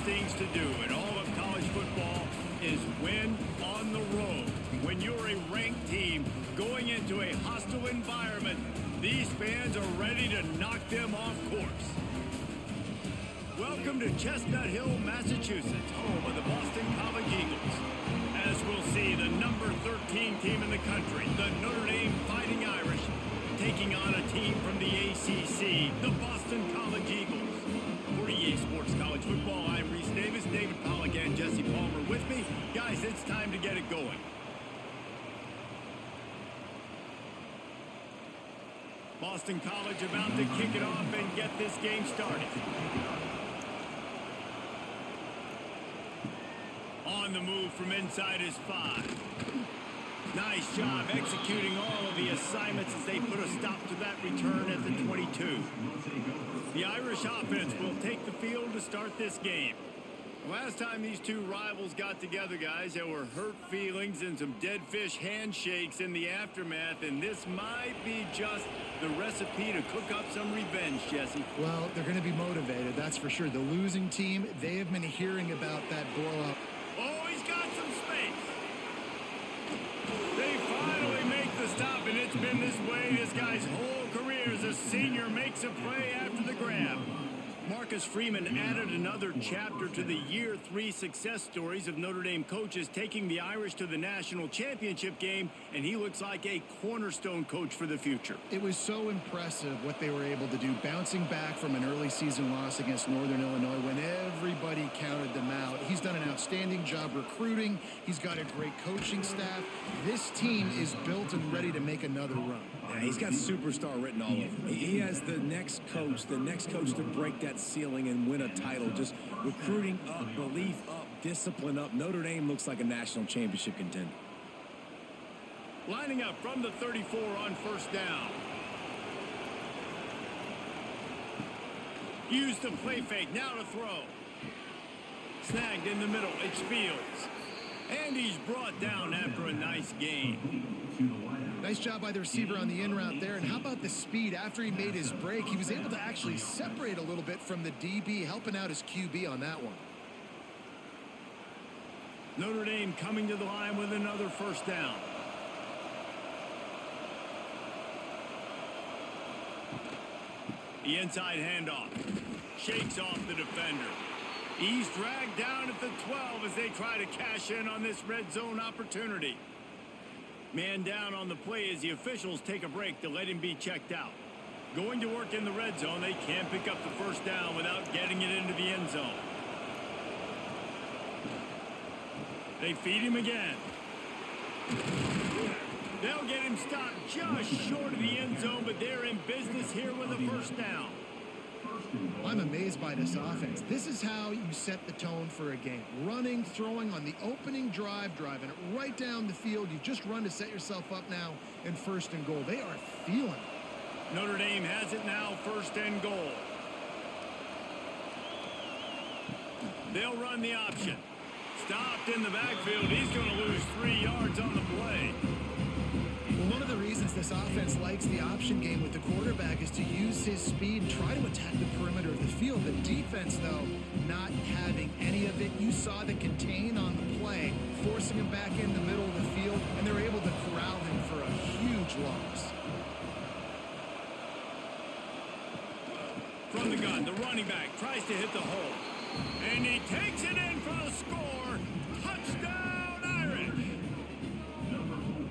things to do in all of college football is win on the road. When you're a ranked team going into a hostile environment, these fans are ready to knock them off course. Welcome to Chestnut Hill, Massachusetts, home of the Boston College Eagles. As we'll see, the number 13 team in the country, the Notre Dame Fighting Irish, taking on a team from the ACC, the Boston College Eagles. For EA Sports College Football, I'm Reese Davis, David Pollack, and Jesse Palmer with me. Guys, it's time to get it going. Boston College about to kick it off and get this game started. On the move from inside his 5. Nice job executing all of the assignments as they put a stop to that return at the 22. The Irish offense will take the field to start this game. Last time these two rivals got together, guys, there were hurt feelings and some dead fish handshakes in the aftermath, and this might be just the recipe to cook up some revenge, Jesse. Well, they're going to be motivated, that's for sure. The losing team, they have been hearing about that blowout. Oh, he's got some space. They finally make the stop, and it's been this way this guy's whole career as a senior makes a play after the grab. Marcus Freeman added another chapter to the Year 3 success stories of Notre Dame coaches taking the Irish to the national championship game, and he looks like a cornerstone coach for the future. It was so impressive what they were able to do, bouncing back from an early season loss against Northern Illinois when everybody counted them out. He's done an outstanding job recruiting. He's got a great coaching staff. This team is built and ready to make another run. Yeah, he's got superstar written all over him. He has the next coach to break that ceiling and win a title. Just recruiting up, belief up, discipline up. Notre Dame looks like a national championship contender. Lining up from the 34 on first down. Use the play fake, now to throw. Snagged in the middle, it's Fields. And he's brought down after a nice gain. Nice job by the receiver on the in route there. And how about the speed after he made his break? He was able to actually separate a little bit from the DB, helping out his QB on that one. Notre Dame coming to the line with another first down. The inside handoff. Shakes off the defender. He's dragged down at the 12 as they try to cash in on this red zone opportunity. Man down on the play as the officials take a break to let him be checked out. Going to work in the red zone, they can't pick up the first down without getting it into the end zone. They feed him again. They'll get him stopped just short of the end zone, but they're in business here with a first down. I'm amazed by this offense. This is how you set the tone for a game. Running, throwing on the opening drive, driving it right down the field. You just run to set yourself up now in first and goal. They are feeling it. Notre Dame has it now, first and goal. They'll run the option. Stopped in the backfield. He's going to lose 3 yards on the play. Well, one of the reasons this offense likes the option game with the quarterback is to use his speed and try to attack the perimeter of the field. The defense, though, not having any of it. You saw the contain on the play, forcing him back in the middle of the field, and they're able to corral him for a huge loss. From the gun, the running back tries to hit the hole. And he takes it in for the score. Touchdown, Irish!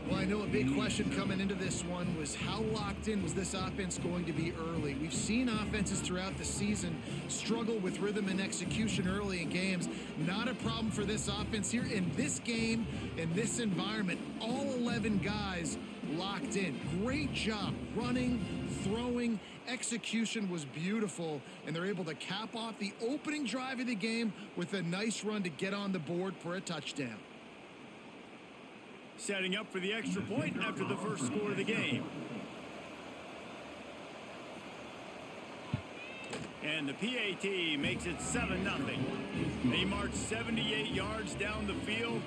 Well, I know a big question coming into this one was how locked in was this offense going to be early? We've seen offenses throughout the season struggle with rhythm and execution early in games. Not a problem for this offense here. In this game, in this environment, all 11 guys locked in. Great job running, throwing. Execution was beautiful, and they're able to cap off the opening drive of the game with a nice run to get on the board for a touchdown. Setting up for the extra point after the first score of the game. And the PAT makes it 7-0. They march 78 yards down the field,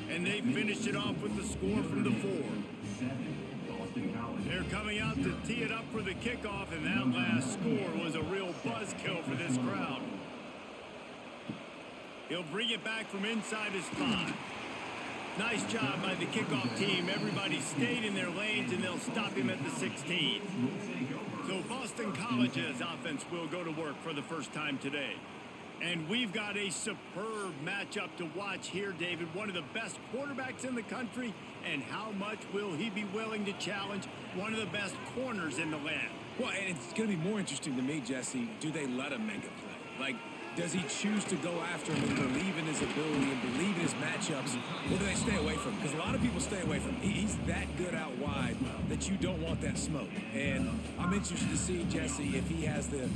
and they finished it off with the score from the 4. They're coming out to tee it up for the kickoff, and that last score was a real buzzkill for this crowd. He'll bring it back from inside his 5. Nice job by the kickoff team. Everybody stayed in their lanes, and they'll stop him at the 16. So Boston College's offense will go to work for the first time today. And we've got a superb matchup to watch here, David. One of the best quarterbacks in the country. And how much will he be willing to challenge one of the best corners in the land? Well, and it's going to be more interesting to me, Jesse, do they let him make a play? Like, does he choose to go after him and believe in his ability and believe in his matchups, or do they stay away from him? Because a lot of people stay away from him. He's that good out wide that you don't want that smoke. And I'm interested to see, Jesse, if he has the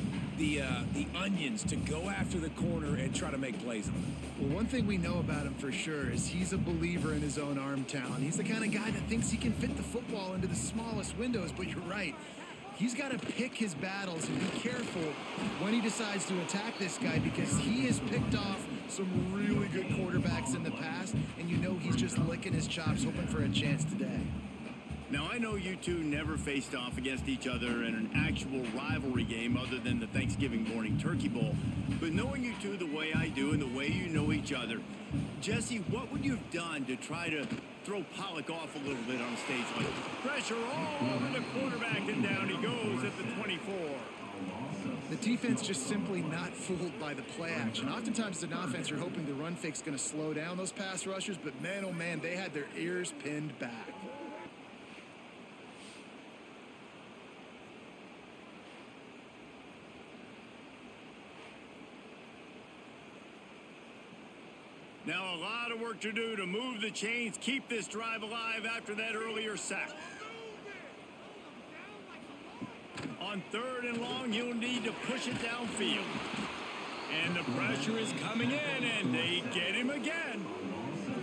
onions to go after the corner and try to make plays on him. Well, one thing we know about him for sure is he's a believer in his own arm talent. He's the kind of guy that thinks he can fit the football into the smallest windows, but you're right. He's got to pick his battles and be careful when he decides to attack this guy, because he has picked off some really good quarterbacks in the past, and you know he's just licking his chops hoping for a chance today. Now, I know you two never faced off against each other in an actual rivalry game other than the Thanksgiving morning Turkey Bowl, but knowing you two the way I do and the way you know each other, Jesse, what would you have done to try to throw Pollock off a little bit on a stage like that? Pressure all over the quarterback, and down he goes at the 24. The defense just simply not fooled by the play action. Oftentimes, as an offense, you're hoping the run fake's going to slow down those pass rushers, but man, oh man, they had their ears pinned back. Now a lot of work to do to move the chains, keep this drive alive after that earlier sack. On 3rd and long, you'll need to push it downfield. And the pressure is coming in, and they get him again.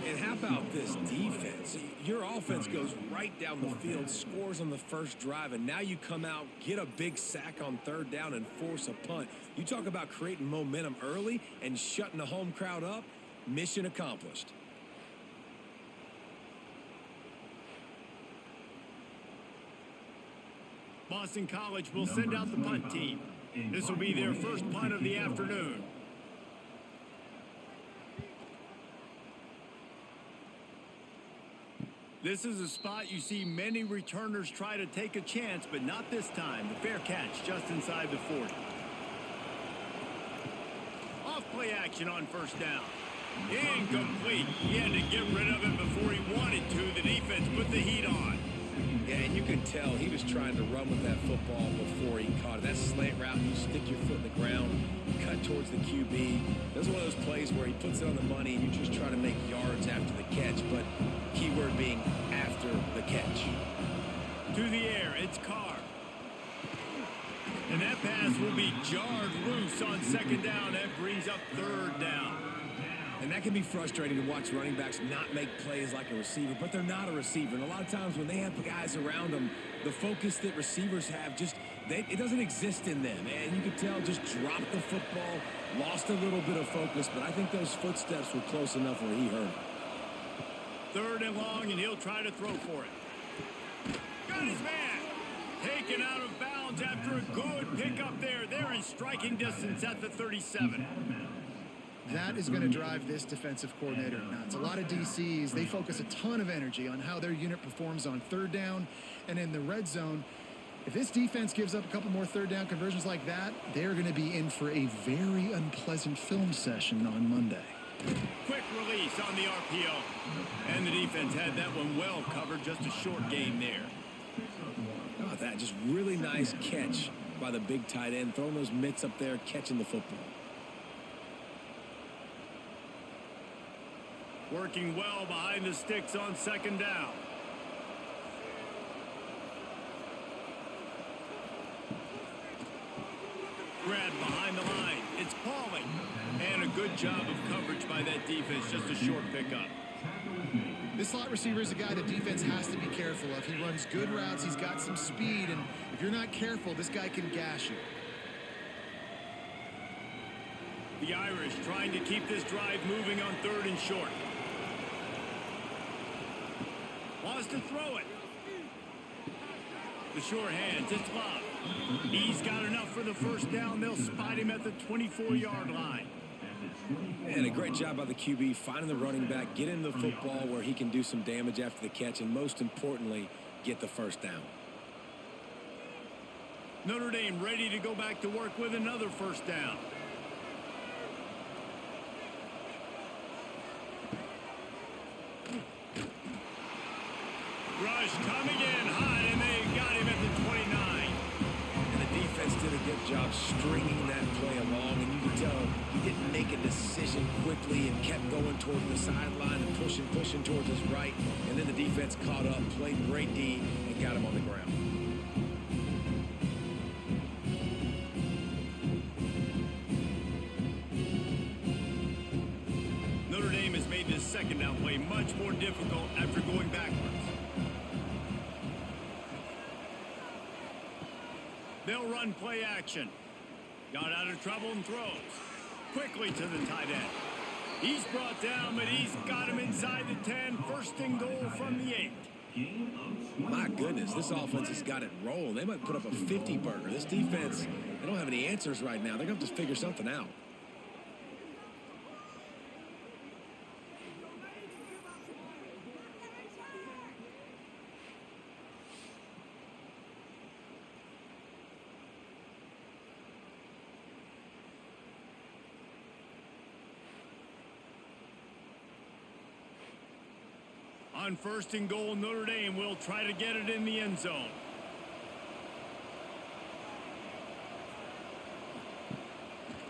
And how about this defense? Your offense goes right down the field, scores on the first drive, and now you come out, get a big sack on 3rd down, and force a punt. You talk about creating momentum early and shutting the home crowd up. Mission accomplished. Boston College will send out the punt team. This will be their first punt of the afternoon. This is a spot you see many returners try to take a chance, but not this time. The fair catch just inside the 40. Off play action on 1st down. Incomplete. He had to get rid of it before he wanted to. The defense put the heat on. Yeah, and you can tell he was trying to run with that football before he caught it. That slant route, you stick your foot in the ground, cut towards the QB. That's one of those plays where he puts it on the money and you're just trying to make yards after the catch, but keyword being after the catch. To the air, it's Carr. And that pass will be jarred loose on 2nd down. That brings up 3rd down. And that can be frustrating to watch running backs not make plays like a receiver, but they're not a receiver. And a lot of times when they have guys around them, the focus that receivers have it doesn't exist in them. And you can tell just dropped the football, lost a little bit of focus, but I think those footsteps were close enough where he heard it. 3rd and long, and he'll try to throw for it. Got his man. Taken out of bounds after a good pickup there. They're in striking distance at the 37. That is going to drive this defensive coordinator nuts. A lot of DCs, they focus a ton of energy on how their unit performs on 3rd down and in the red zone. If this defense gives up a couple more 3rd down conversions like that, they're going to be in for a very unpleasant film session on Monday. Quick release on the RPO. And the defense had that one well covered, just a short gain there. How about that? Just really nice catch by the big tight end, throwing those mitts up there, catching the football. Working well behind the sticks on 2nd down. Grab behind the line. It's Pauling. And a good job of coverage by that defense. Just a short pickup. This slot receiver is a guy the defense has to be careful of. He runs good routes. He's got some speed. And if you're not careful, this guy can gash you. The Irish trying to keep this drive moving on 3rd and short. Wants to throw it. The sure hands, it's Love. He's got enough for the 1st down. They'll spot him at the 24-yard line. And a great job by the QB finding the running back, getting the football where he can do some damage after the catch, and most importantly, get the first down. Notre Dame ready to go back to work with another first down. Rush coming in hot, and they got him at the 29. And the defense did a good job stringing that play along, and you could tell he didn't make a decision quickly and kept going towards the sideline and pushing towards his right. And then the defense caught up, played great D, and got him on the ground. Notre Dame has made this second down play much more difficult after going backwards. They'll run play action. Got out of trouble and throws. Quickly to the tight end. He's brought down, but he's got him inside the 10. First and goal from the 8. My goodness, this offense has got it rolling. They might put up a 50-burger. This defense, they don't have any answers right now. They're going to have to figure something out. On first and goal, Notre Dame will try to get it in the end zone.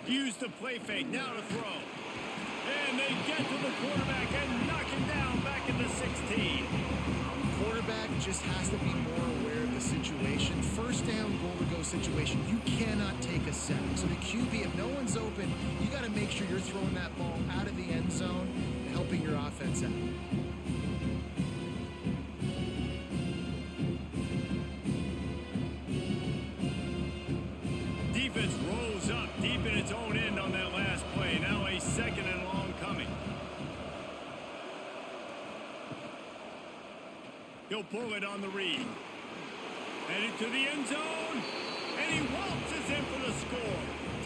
Use the play fake, now to throw. And they get to the quarterback and knock him down back in the 16. Quarterback just has to be more aware of the situation. First down, goal to go situation. You cannot take a sack. So the QB, if no one's open, you got to make sure you're throwing that ball out of the end zone and helping your offense out. Defense rolls up deep in its own end on that last play. Now a second and long coming. He'll pull it on the read. Headed to the end zone. And he waltzes in for the score.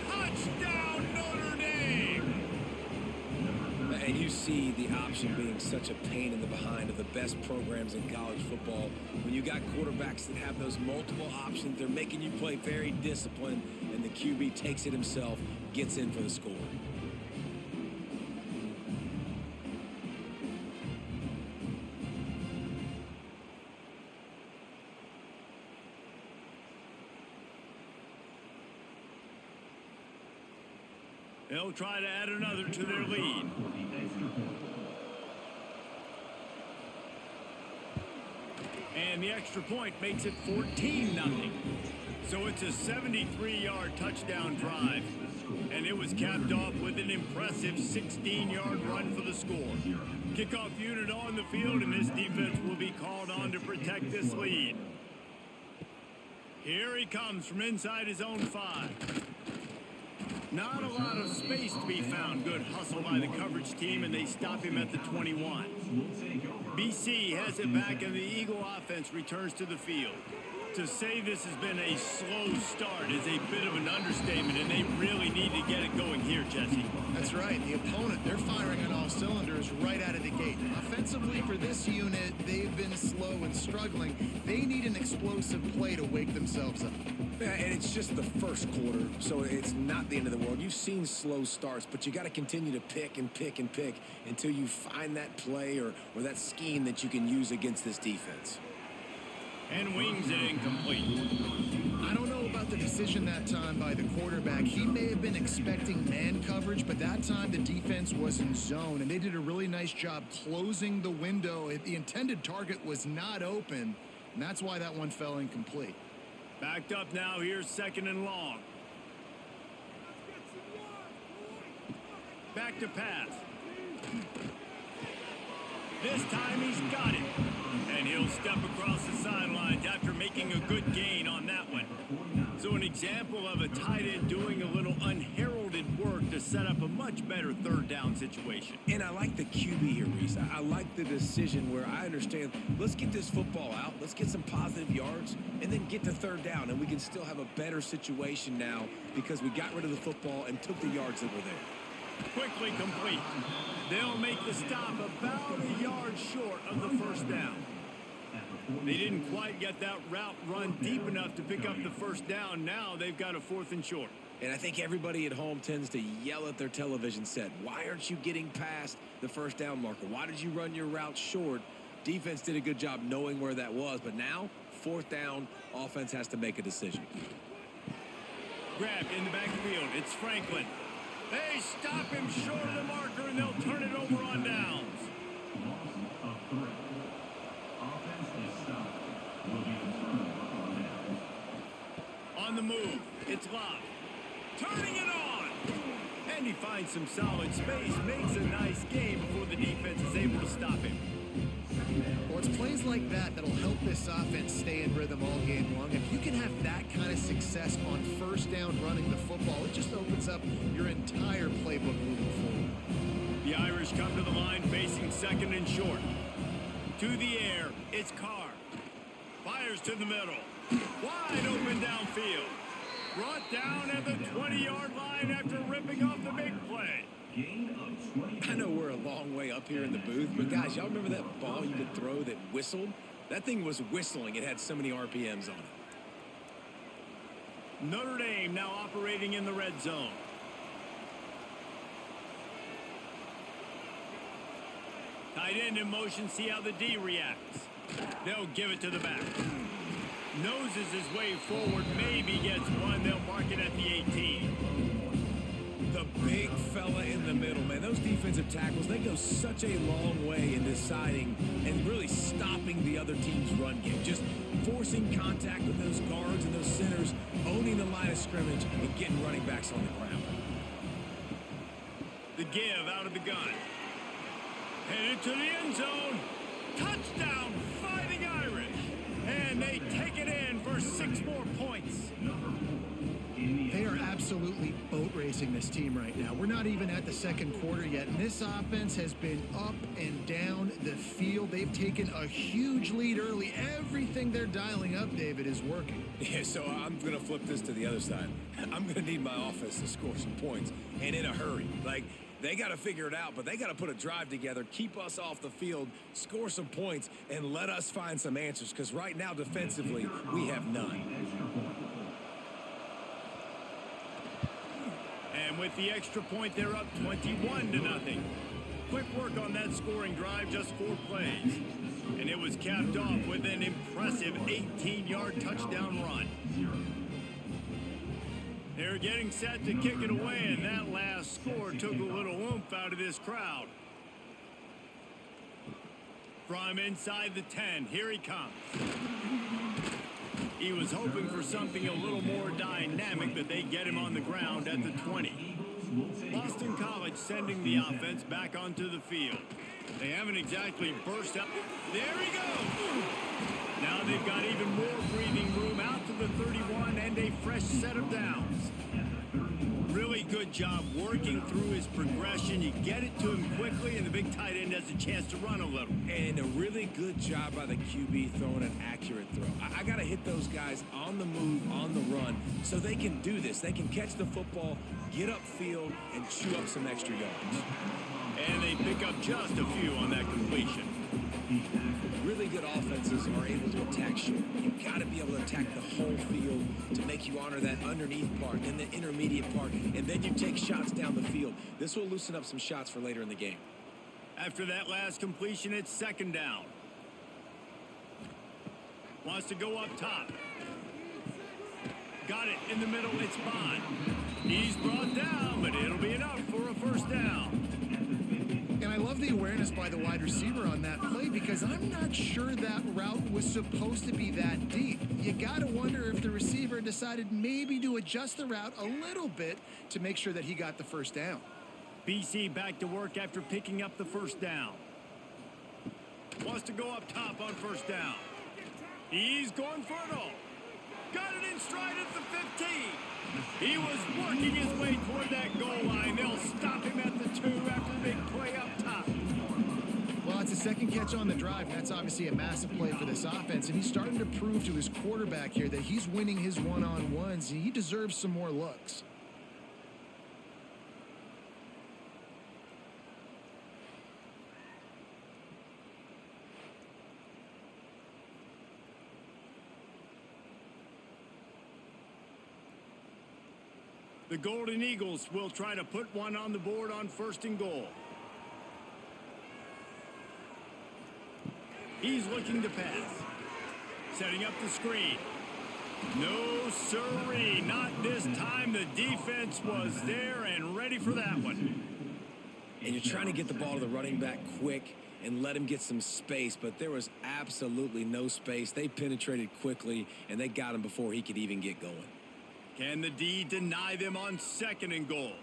Touchdown, Notre Dame! And you see the option being such a pain in the behind of the best programs in college football. When you got quarterbacks that have those multiple options, they're making you play very disciplined, and the QB takes it himself, gets in for the score. They'll try to add another to their lead. And the extra point makes it 14-0. So it's a 73-yard touchdown drive. And it was capped off with an impressive 16-yard run for the score. Kickoff unit on the field, and this defense will be called on to protect this lead. Here he comes from inside his own 5. Not a lot of space to be found. Good hustle by the coverage team, and they stop him at the 21. BC has it back, and the Eagle offense returns to the field. To say this has been a slow start is a bit of an understatement, and they really need to get it going here, Jesse. That's right. The opponent, they're firing on all cylinders right out of the gate. Offensively, for this unit, they've been slow and struggling. They need an explosive play to wake themselves up. Yeah, and it's just the first quarter, so it's not the end of the world. You've seen slow starts, but you got to continue to pick and pick and pick until you find that play or that scheme that you can use against this defense. And wings it incomplete. I don't know about the decision that time by the quarterback. He may have been expecting man coverage, but that time the defense was in zone, and they did a really nice job closing the window. The intended target was not open, and that's why that one fell incomplete. Backed up now, here's second and long. Back to pass. This time he's got it. And he'll step across the sidelines after making a good gain on that one. So an example of a tight end doing a little unheralded work to set up a much better third down situation. And I like the QB here, Reese. I like the decision where I understand, let's get this football out, let's get some positive yards, and then get to third down, and we can still have a better situation now because we got rid of the football and took the yards that were there. Quickly complete. They'll make the stop about a yard short of the first down. They didn't quite get that route run deep enough to pick up the first down. Now they've got a 4th and short. And I think everybody at home tends to yell at their television set, why aren't you getting past the first down marker? Why did you run your route short? Defense did a good job knowing where that was, but now, 4th down, offense has to make a decision. Grabbed in the backfield. It's Franklin. They stop him short of the marker, and they'll turn it over on downs. On the move, it's Love. Turning it on! And he finds some solid space, makes a nice game before the defense is able to stop him. Well, it's plays like that that'll help this offense stay in rhythm all game long. If you can have that kind of success on first down running the football, it just opens up your entire playbook moving forward. The Irish come to the line facing 2nd and short. To the air, it's Carr. Fires to the middle. Wide open downfield. Brought down at the 20-yard line after ripping off the big play. I know we're a long way up here in the booth, but guys, y'all remember that ball you could throw that whistled? That thing was whistling. It had so many RPMs on it. Notre Dame now operating in the red zone. Tight end in motion, see how the D reacts. They'll give it to the back. Noses his way forward, maybe gets one. They'll mark it at the 18. The big fella in the middle, man. Those defensive tackles, they go such a long way in deciding and really stopping the other team's run game. Just forcing contact with those guards and those centers, owning the line of scrimmage, and getting running backs on the ground. The give out of the gun. Headed to the end zone. Touchdown, Fighting Irish. And they take it in for 6 more points. They are absolutely boat racing this team right now. We're not even at the 2nd quarter yet, and this offense has been up and down the field. They've taken a huge lead early. Everything they're dialing up, David, is working. Yeah, so I'm going to flip this to the other side. I'm going to need my offense to score some points, and in a hurry. Like, they got to figure it out, but they got to put a drive together, keep us off the field, score some points, and let us find some answers, because right now, defensively, we have none. And with the extra point, they're up 21-0. Quick work on that scoring drive, just 4 plays. And it was capped off with an impressive 18-yard touchdown run. They're getting set to kick it away, and that last score took a little oomph out of this crowd. From inside the 10, here he comes. He was hoping for something a little more dynamic, but they get him on the ground at the 20. Boston College sending the offense back onto the field. They haven't exactly burst up. There he goes. Now they've got even more breathing room out to the 31 and a fresh set of downs. Really good job working through his progression. You get it to him quickly, and the big tight end has a chance to run a little. And a really good job by the QB throwing an accurate throw. I got to hit those guys on the move, on the run, so they can do this. They can catch the football, get upfield, and chew up some extra yards. And they pick up just a few on that completion. Really good offenses are able to attack short. You've got to be able to attack the whole field to make you honor that underneath part and the intermediate part, and then you take shots down the field. This will loosen up some shots for later in the game. After that last completion, it's 2nd down. Wants to go up top. Got it in the middle, it's Bond. He's brought down, but it'll be enough for a 1st down. And I love the awareness by the wide receiver on that play, because I'm not sure that route was supposed to be that deep. You got to wonder if the receiver decided maybe to adjust the route a little bit to make sure that he got the 1st down. BC back to work after picking up the 1st down. Wants to go up top on 1st down. He's going for it all. Got it in stride at the 15. He was working his way toward that goal line. They'll stop him at the 2 after the big play up top. Well, it's a 2nd catch on the drive. That's obviously a massive play for this offense, and he's starting to prove to his quarterback here that he's winning his one-on-ones, and he deserves some more looks. The Golden Eagles will try to put one on the board on 1st and goal. He's looking to pass. Setting up the screen. No sirree, not this time. The defense was there and ready for that one. And you're trying to get the ball to the running back quick and let him get some space, but there was absolutely no space. They penetrated quickly, and they got him before he could even get going. Can the D deny them on 2nd and goal?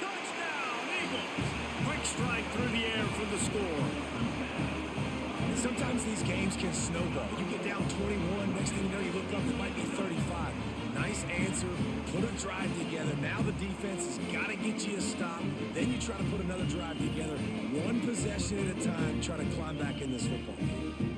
Touchdown, Eagles! Quick strike through the air for the score. And sometimes these games can snowball. You get down 21, next thing you know, you look up, it might be 35. Nice answer, put a drive together. Now the defense has got to get you a stop. Then you try to put another drive together. One possession at a time, try to climb back in this football game.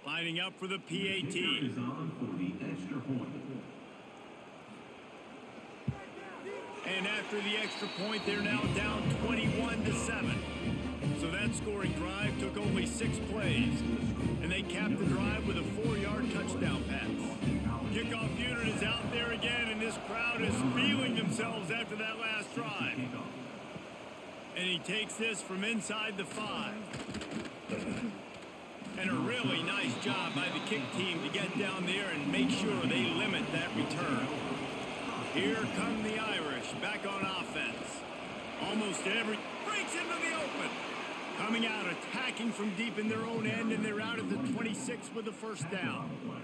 Lining up for the PAT. And after the extra point, they're now down 21-7. So that scoring drive took only 6 plays. And they capped the drive with a 4-yard touchdown pass. Kickoff unit is out there again, and this crowd is feeling themselves after that last drive. And he takes this from inside the 5. And a really nice job by the kick team to get down there and make sure they limit that return. Here come the Irish back on offense. Almost every breaks into the open. Coming out attacking from deep in their own end, and they're out at the 26 with the 1st down. Well,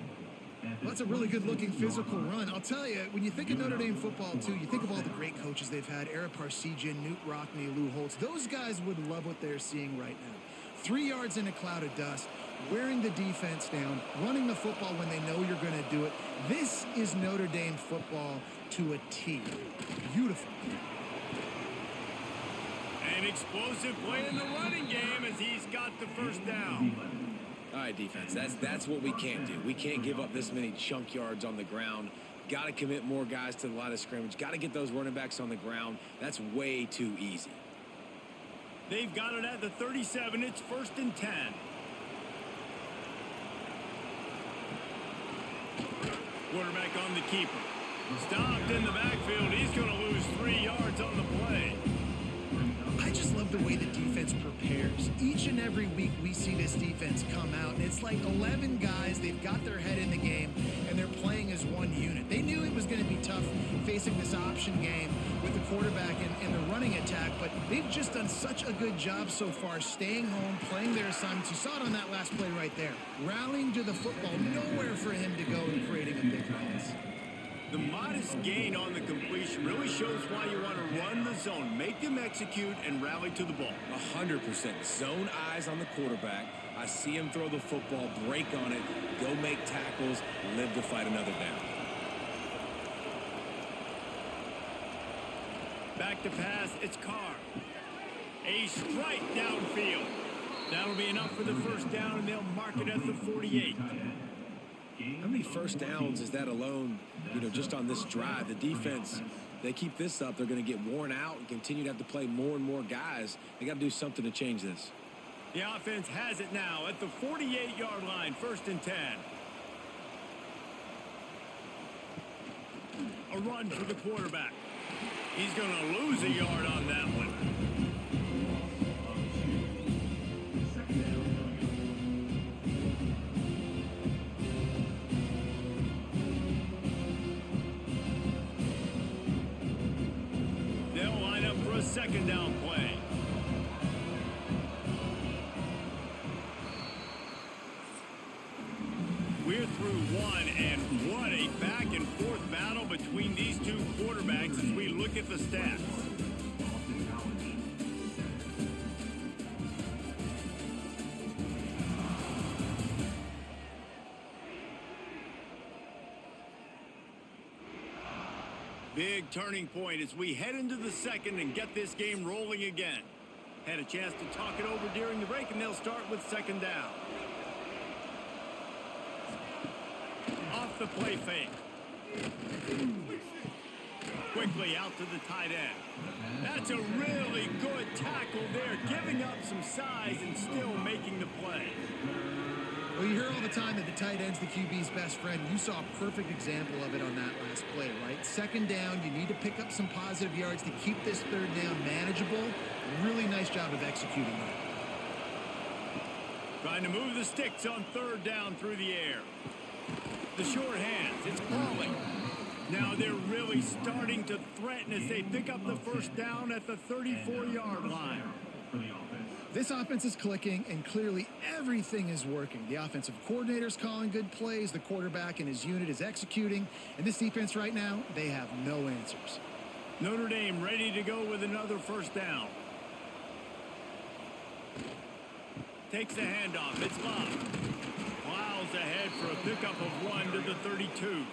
that's a really good-looking physical run. I'll tell you, when you think of Notre Dame football, too, you think of all the great coaches they've had, Ara Parseghian, Newt Rockne, Lou Holtz. Those guys would love what they're seeing right now. 3 yards in a cloud of dust, wearing the defense down, running the football when they know you're going to do it. This is Notre Dame football to a T. Beautiful. An explosive play in the running game as he's got the 1st down. All right, defense, that's what we can't do. We can't give up this many chunk yards on the ground. Got to commit more guys to the line of scrimmage. Got to get those running backs on the ground. That's way too easy. They've got it at the 37. It's 1st and 10. Quarterback on the keeper. Stopped in the backfield. He's going to lose 3 yards on the play. I just love the way the defense prepares. Each and every week we see this defense come out, and it's like 11 guys. They've got their head in the game, and they're playing as one unit. They knew it was going to be tough facing this option game with the quarterback and the running attack, but they've just done such a good job so far staying home, playing their assignments. You saw it on that last play right there. Rallying to the football, nowhere for him to go and creating a big pass. The modest gain on the completion really shows why you want to run the zone, make them execute, and rally to the ball. 100%. Zone eyes on the quarterback. I see him throw the football, break on it, go make tackles, live to fight another down. Back to pass, it's Carr. A strike downfield. That'll be enough for the 1st down, and they'll mark it at the 48. How many 1st downs is that alone, just on this drive? The defense, they keep this up, they're going to get worn out and continue to have to play more and more guys. They got to do something to change this. The offense has it now at the 48-yard line, 1st and 10. A run for the quarterback. He's going to lose a yard on that one. They'll line up for a 2nd down play. We're through one, and what a back-and-forth battle between these two quarterbacks as we look at the stats. Big turning point as we head into the 2nd and get this game rolling again. Had a chance to talk it over during the break, and they'll start with second down. Off the play fake. Quickly out to the tight end. That's a really good tackle there, giving up some size and still making the play. Well, you hear all the time that the tight end's the QB's best friend. You saw a perfect example of it on that last play, right? Second down, you need to pick up some positive yards to keep this third down manageable. Really nice job of executing that. Trying to move the sticks on third down through the air. The short hands, it's falling. Now they're really starting to threaten as they pick up the first down at the 34-yard line. This offense is clicking, and clearly everything is working. The offensive coordinator's calling good plays, the quarterback and his unit is executing, and this defense right now, they have no answers. Notre Dame ready to go with another first down. Takes the handoff, it's Love. Plows ahead for a pickup of 1 to the 32.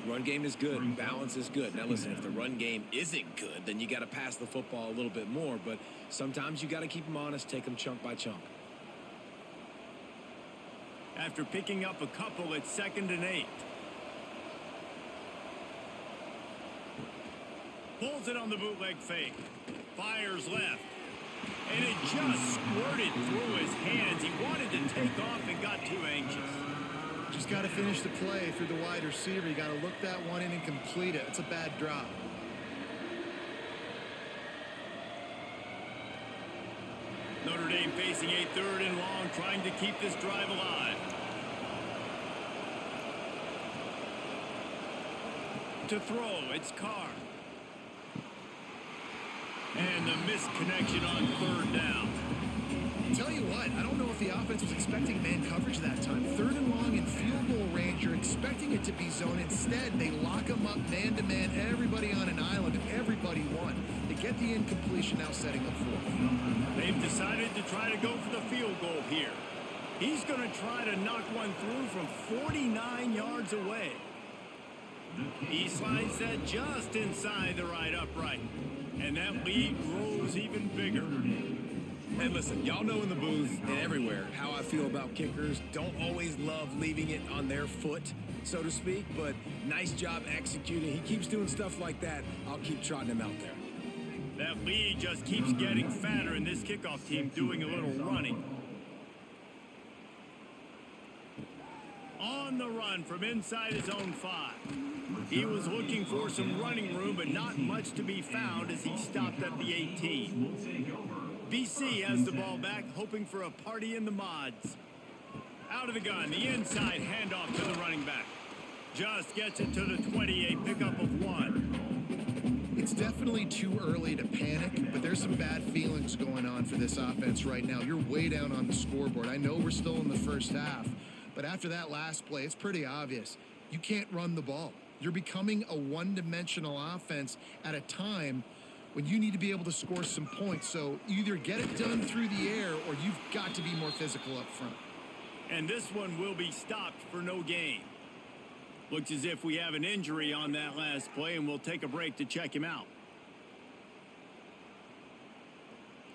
Run game is good. Balance is good. Now, listen, if the run game isn't good, then you got to pass the football a little bit more. But sometimes you got to keep them honest, take them chunk by chunk. After picking up a couple, it's 2nd and 8. Pulls it on the bootleg fake. Fires left. And it just squirted through his hands. He wanted to take off and got too anxious. Just got to finish the play through the wide receiver. You got to look that one in and complete it. It's a bad drop. Notre Dame facing a 3rd and long, trying to keep this drive alive. To throw, it's Carr. And the missed connection on 3rd down. Tell you what, I don't know if the offense was expecting man coverage that time. 3rd and long in field goal range, you're expecting it to be zone. Instead, they lock them up man-to-man, everybody on an island, and everybody won. They get the incompletion, now setting up 4th. They've decided to try to go for the field goal here. He's going to try to knock one through from 49 yards away. He slides that just inside the right upright. And that lead grows even bigger. And listen, y'all know in the booth and everywhere how I feel about kickers. Don't always love leaving it on their foot, so to speak, but nice job executing. He keeps doing stuff like that. I'll keep trotting him out there. That lead just keeps getting fatter, and this kickoff team doing a little running. On the run from inside his own 5. He was looking for some running room, but not much to be found as he stopped at the 18. BC has the ball back, hoping for a party in the mods. Out of the gun, the inside handoff to the running back. Just gets it to the 20, a pickup of 1. It's definitely too early to panic, but there's some bad feelings going on for this offense right now. You're way down on the scoreboard. I know we're still in the first half, but after that last play, it's pretty obvious. You can't run the ball. You're becoming a one-dimensional offense at a time when you need to be able to score some points. So either get it done through the air or you've got to be more physical up front. And this one will be stopped for no gain. Looks as if we have an injury on that last play, and we'll take a break to check him out.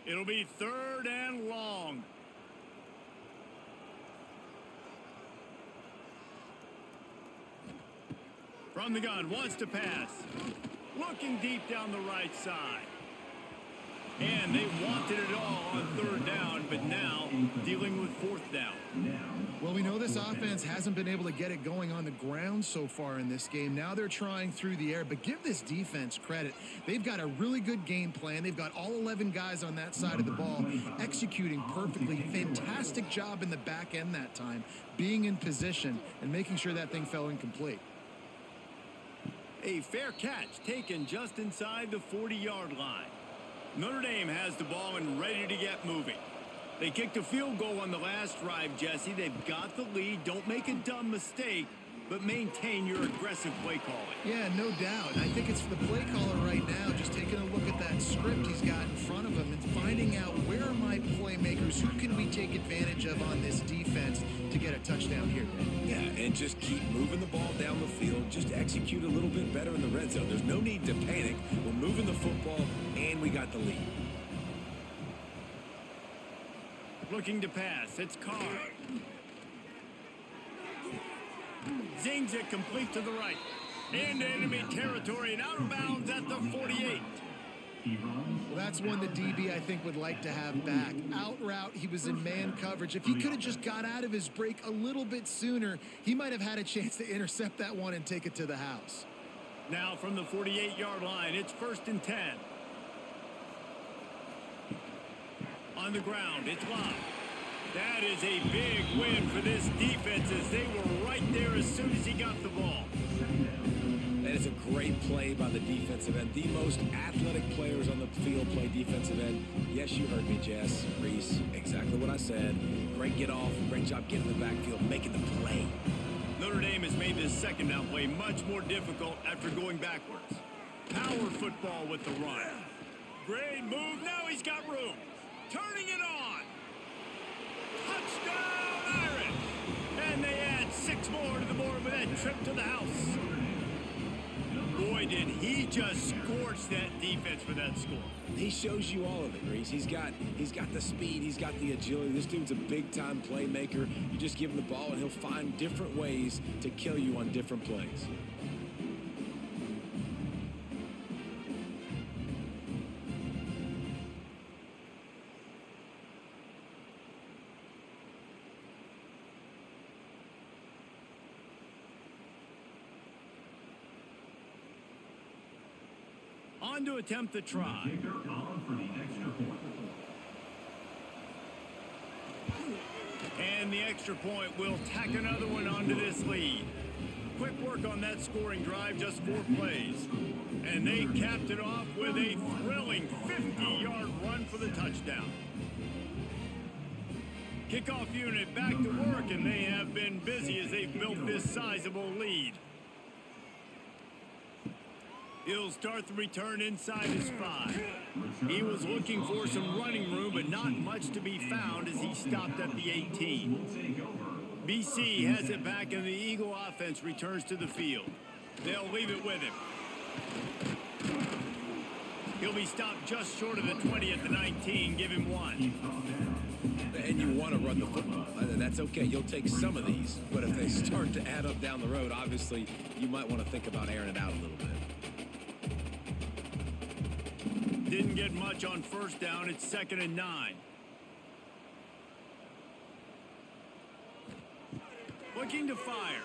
It'll be 3rd and long. From the gun, wants to pass. Looking deep down the right side. And they wanted it all on 3rd down, but now dealing with 4th down. Well, we know this offense hasn't been able to get it going on the ground so far in this game. Now they're trying through the air, but give this defense credit. They've got a really good game plan. They've got all 11 guys on that side of the ball executing perfectly. Fantastic job in the back end that time, being in position and making sure that thing fell incomplete. A fair catch taken just inside the 40-yard line. Notre Dame has the ball and ready to get moving. They kicked a field goal on the last drive, Jesse. They've got the lead. Don't make a dumb mistake, but maintain your aggressive play calling. Yeah, no doubt. I think it's the play caller right now just taking a look at that script he's got in front of him and finding out where are my playmakers, who can we take advantage of on this defense to get a touchdown here. Yeah, and just keep moving the ball down the field. Just execute a little bit better in the red zone. There's no need to panic. We're moving the football, and we got the lead. Looking to pass. It's Carr. Zings it complete to the right. Into enemy territory and out of bounds at the 48. Well, that's one the DB, I think, would like to have back. Out route, he was in man coverage. If he could have just got out of his break a little bit sooner, he might have had a chance to intercept that one and take it to the house. Now from the 48-yard line, it's 1st and 10. On the ground, it's Love. That is a big win for this defense as they were right there as soon as he got the ball. That is a great play by the defensive end. The most athletic players on the field play defensive end. Yes, you heard me, Jess, Reese. Exactly what I said. Great get off. Great job getting in the backfield, making the play. Notre Dame has made this second down play much more difficult after going backwards. Power football with the run. Great move. Now he's got room. Turning it on. Touchdown, Irish. And they add 6 more to the board with that trip to the house. Boy, did he just scorch that defense for that score. He shows you all of it, Reese. He's got the speed. He's got the agility. This dude's a big-time playmaker. You just give him the ball, and he'll find different ways to kill you on different plays. On to attempt the try. And the extra point will tack another one onto this lead. Quick work on that scoring drive, just 4 plays. And they capped it off with a thrilling 50-yard run for the touchdown. Kickoff unit back to work, and they have been busy as they've built this sizable lead. He'll start the return inside his 5. He was looking for some running room, but not much to be found as he stopped at the 18. BC has it back, and the Eagle offense returns to the field. They'll leave it with him. He'll be stopped just short of the 20 at the 19. Give him 1. And you want to run the football. That's okay. You'll take some of these. But if they start to add up down the road, obviously, you might want to think about airing it out a little bit. Didn't get much on 1st down. It's 2nd and 9. Looking to fire.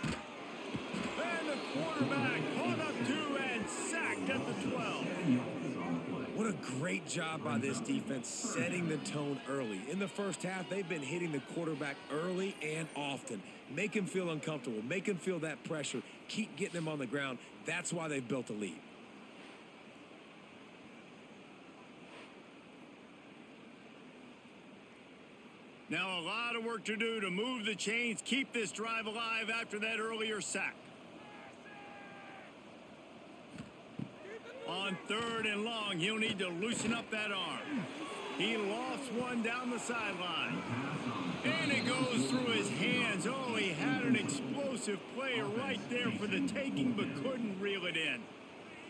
And the quarterback caught up to and sacked at the 12. What a great job by this defense setting the tone early. In the first half, they've been hitting the quarterback early and often. Make him feel uncomfortable. Make him feel that pressure. Keep getting him on the ground. That's why they've built a lead. Now a lot of work to do to move the chains, keep this drive alive after that earlier sack. On 3rd and long, he'll need to loosen up that arm. He lofts one down the sideline. And it goes through his hands. Oh, he had an explosive play right there for the taking, but couldn't reel it in.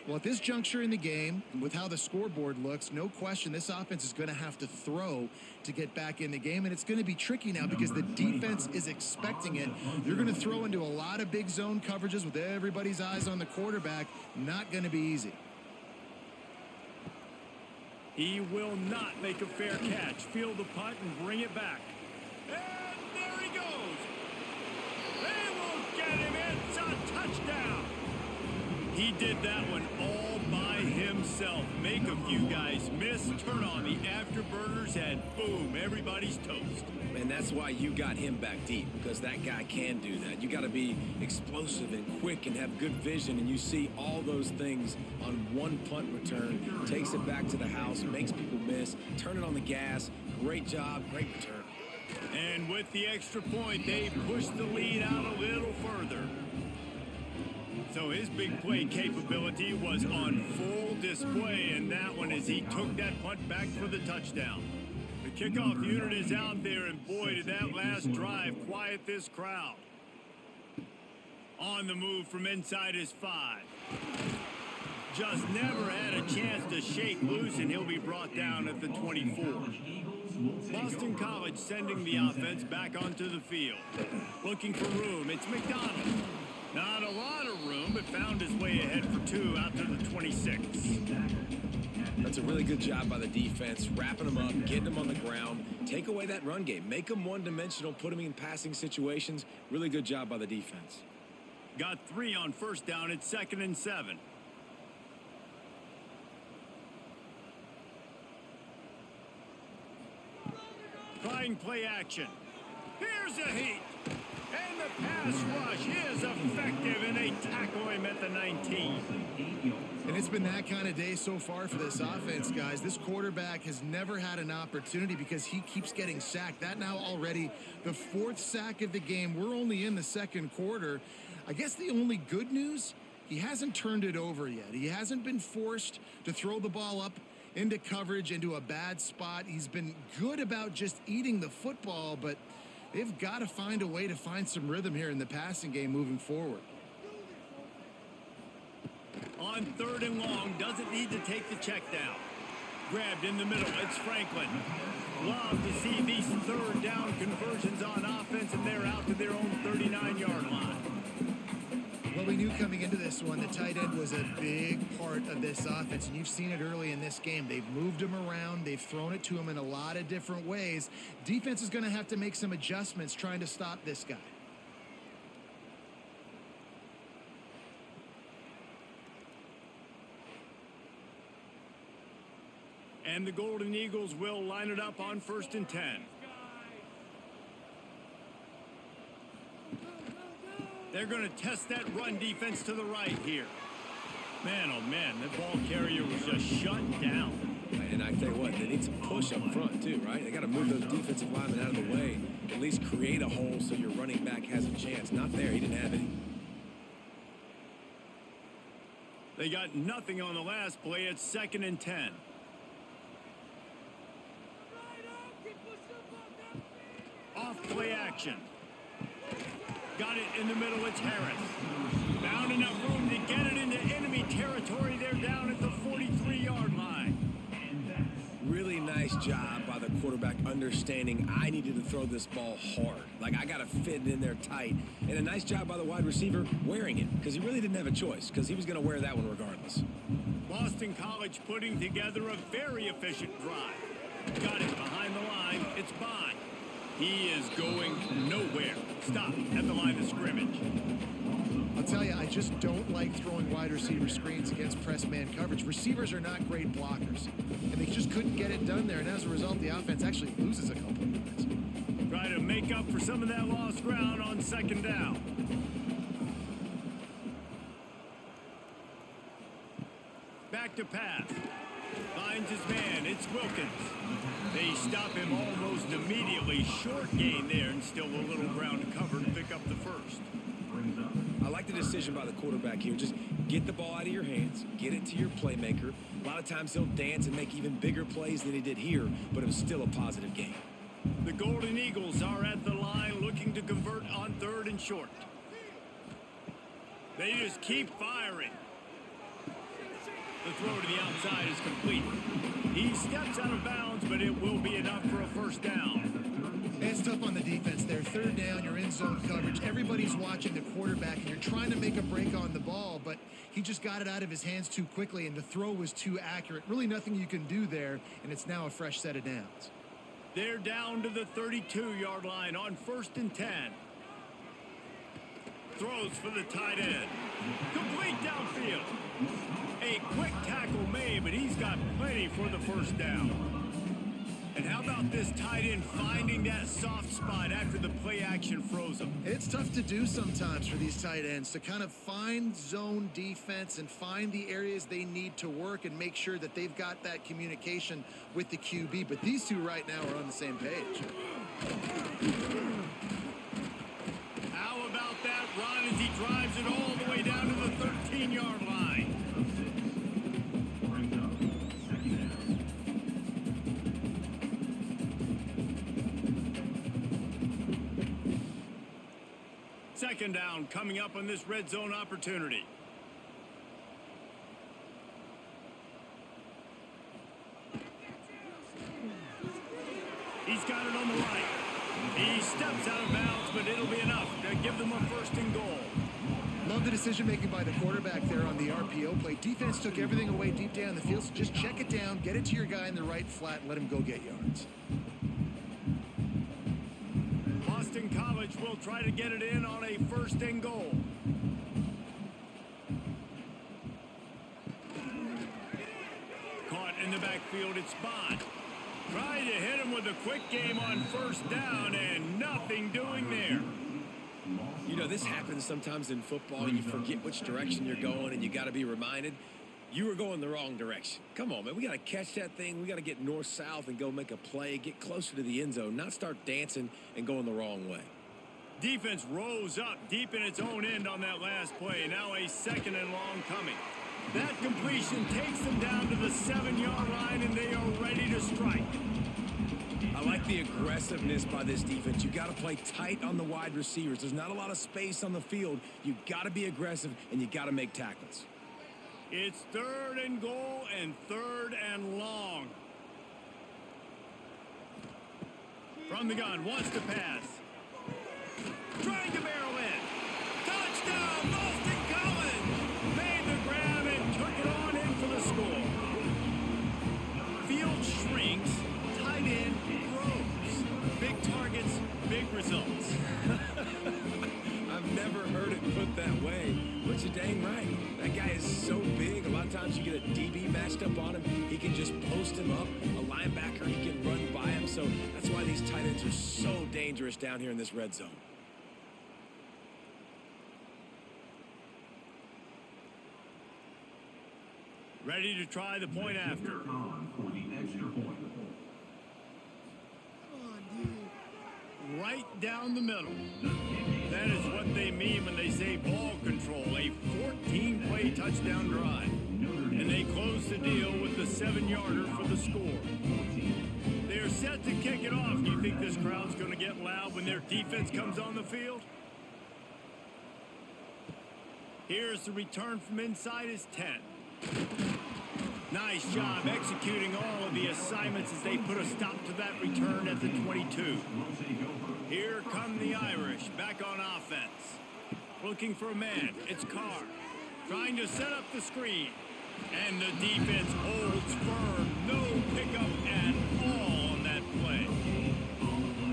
Well, at this juncture in the game, with how the scoreboard looks, no question this offense is going to have to throw to get back in the game, and it's going to be tricky now because the defense is expecting it. You're going to throw into a lot of big zone coverages with everybody's eyes on the quarterback. Not going to be easy. He will not make a fair catch. Field the punt and bring it back. And there he goes. They won't get him. It's a touchdown. He did that one all by himself. Make a few guys miss, turn on the afterburners, and boom, everybody's toast. And that's why you got him back deep, because that guy can do that. You got to be explosive and quick and have good vision, and you see all those things on one punt return. Takes it back to the house, makes people miss, turn it on the gas. Great job, great return. And with the extra point, they push the lead out a little further. So his big play capability was on full display in that one as he took that punt back for the touchdown. The kickoff unit is out there, and boy, did that last drive quiet this crowd. On the move from inside his 5. Just never had a chance to shake loose, and he'll be brought down at the 24. Boston College sending the offense back onto the field. Looking for room, it's McDonald. Not a lot of room, but found his way ahead for 2 out to the 26. That's a really good job by the defense, wrapping them up, getting them on the ground, take away that run game, make them one-dimensional, put them in passing situations. Really good job by the defense. Got 3 on first down at 2nd and 7. Trying play action. Here's a heat. And the pass rush is effective, and they tackle him at the 19. And it's been that kind of day so far for this offense, guys. This quarterback has never had an opportunity because he keeps getting sacked. That now already the 4th sack of the game. We're only in the 2nd quarter. I guess the only good news, he hasn't turned it over yet. He hasn't been forced to throw the ball up into coverage, into a bad spot. He's been good about just eating the football, but they've got to find a way to find some rhythm here in the passing game moving forward. On 3rd and long, doesn't need to take the check down. Grabbed in the middle, it's Franklin. Love to see these 3rd down conversions on offense, and they're out to their own 39-yard line. Well, we knew coming into this one, the tight end was a big part of this offense, and you've seen it early in this game. They've moved him around. They've thrown it to him in a lot of different ways. Defense is going to have to make some adjustments trying to stop this guy. And the Golden Eagles will line it up on 1st and 10. They're going to test that run defense to the right here. Man, oh man, that ball carrier was just shut down. And I tell you what, they need some push up front too, right? They got to move those defensive linemen out of the way, at least create a hole so your running back has a chance. Not there, he didn't have any. They got nothing on the last play at 2nd and 10. Off play action. Got it in the middle, it's Harris. Found enough room to get it into enemy territory. They're down at the 43-yard line. Really nice job by the quarterback understanding I needed to throw this ball hard. Like, I got to fit it in there tight. And a nice job by the wide receiver wearing it, because he really didn't have a choice, because he was going to wear that one regardless. Boston College putting together a very efficient drive. Got it behind the line. It's Bond. He is going nowhere. Stop at the line of scrimmage. I'll tell you, I just don't like throwing wide receiver screens against press man coverage. Receivers are not great blockers, and they just couldn't get it done there. And as a result, the offense actually loses a couple of yards. Try to make up for some of that lost ground on 2nd down. Back to pass. Finds his man. It's Wilkins. They stop him almost immediately. Short gain there, and still a little ground to cover to pick up the 1st. I like the decision by the quarterback here. Just get the ball out of your hands, get it to your playmaker. A lot of times he'll dance and make even bigger plays than he did here, but it was still a positive game. The Golden Eagles are at the line looking to convert on 3rd and short. They just keep firing. The throw to the outside is complete. He steps out of bounds, but it will be enough for a 1st down. It's tough on the defense there. 3rd down, you're in zone coverage. Everybody's watching the quarterback, and you're trying to make a break on the ball, but he just got it out of his hands too quickly, and the throw was too accurate. Really nothing you can do there, and it's now a fresh set of downs. They're down to the 32-yard line on 1st and 10. Throws for the tight end. Complete downfield. A quick tackle made, but he's got plenty for the 1st down. And how about this tight end finding that soft spot after the play action froze him? It's tough to do sometimes for these tight ends to kind of find zone defense and find the areas they need to work and make sure that they've got that communication with the QB. But these two right now are on the same page. How about that run as he drives it all the way down to the 13-yard line? Second down coming up on this red zone opportunity. He's got it on the right. He steps out of bounds, but it'll be enough to give them a first and goal. Love the decision-making by the quarterback there on the RPO play. Defense took everything away deep down the field, so just check it down, get it to your guy in the right flat, and let him go get yards. Boston College will try to get it in on a first and goal. Caught in the backfield, it's Bond. Trying to hit him with a quick game on first down, and nothing doing there. You know, this happens sometimes in football. You forget which direction you're going, and you got to be reminded you were going the wrong direction. Come on, man. We got to catch that thing. We got to get north-south and go make a play, get closer to the end zone, not start dancing and going the wrong way. Defense rose up deep in its own end on that last play. Now a second and long coming. That completion takes them down to the 7-yard line, and they are ready to strike. I like the aggressiveness by this defense. You got to play tight on the wide receivers. There's not a lot of space on the field. You got to be aggressive, and you got to make tackles. It's third and goal and third and long. From the gun, wants to pass. Trying to barrel in. Touchdown, Boston College! Made the grab and took it on in for the score. Field shrinks, tight end grows. Big targets, big results. I've never heard it put that way, but you're dang right. That guy is so big. A lot of times you get a DB matched up on him. He can just post him up. A linebacker, he can run by him. So that's why these tight ends are so dangerous down here in this red zone. Ready to try the point after. Right down the middle. That is what they mean when they say ball control. A 14-play touchdown drive. And they close the deal with the 7-yarder for the score. They are set to kick it off. Do you think this crowd's going to get loud when their defense comes on the field? Here's the return from inside his 10. Nice job executing all of the assignments as they put a stop to that return at the 22. Here come the Irish back on offense. Looking for a man. It's Carr. Trying to set up the screen. And the defense holds firm. No pickup at all on that play.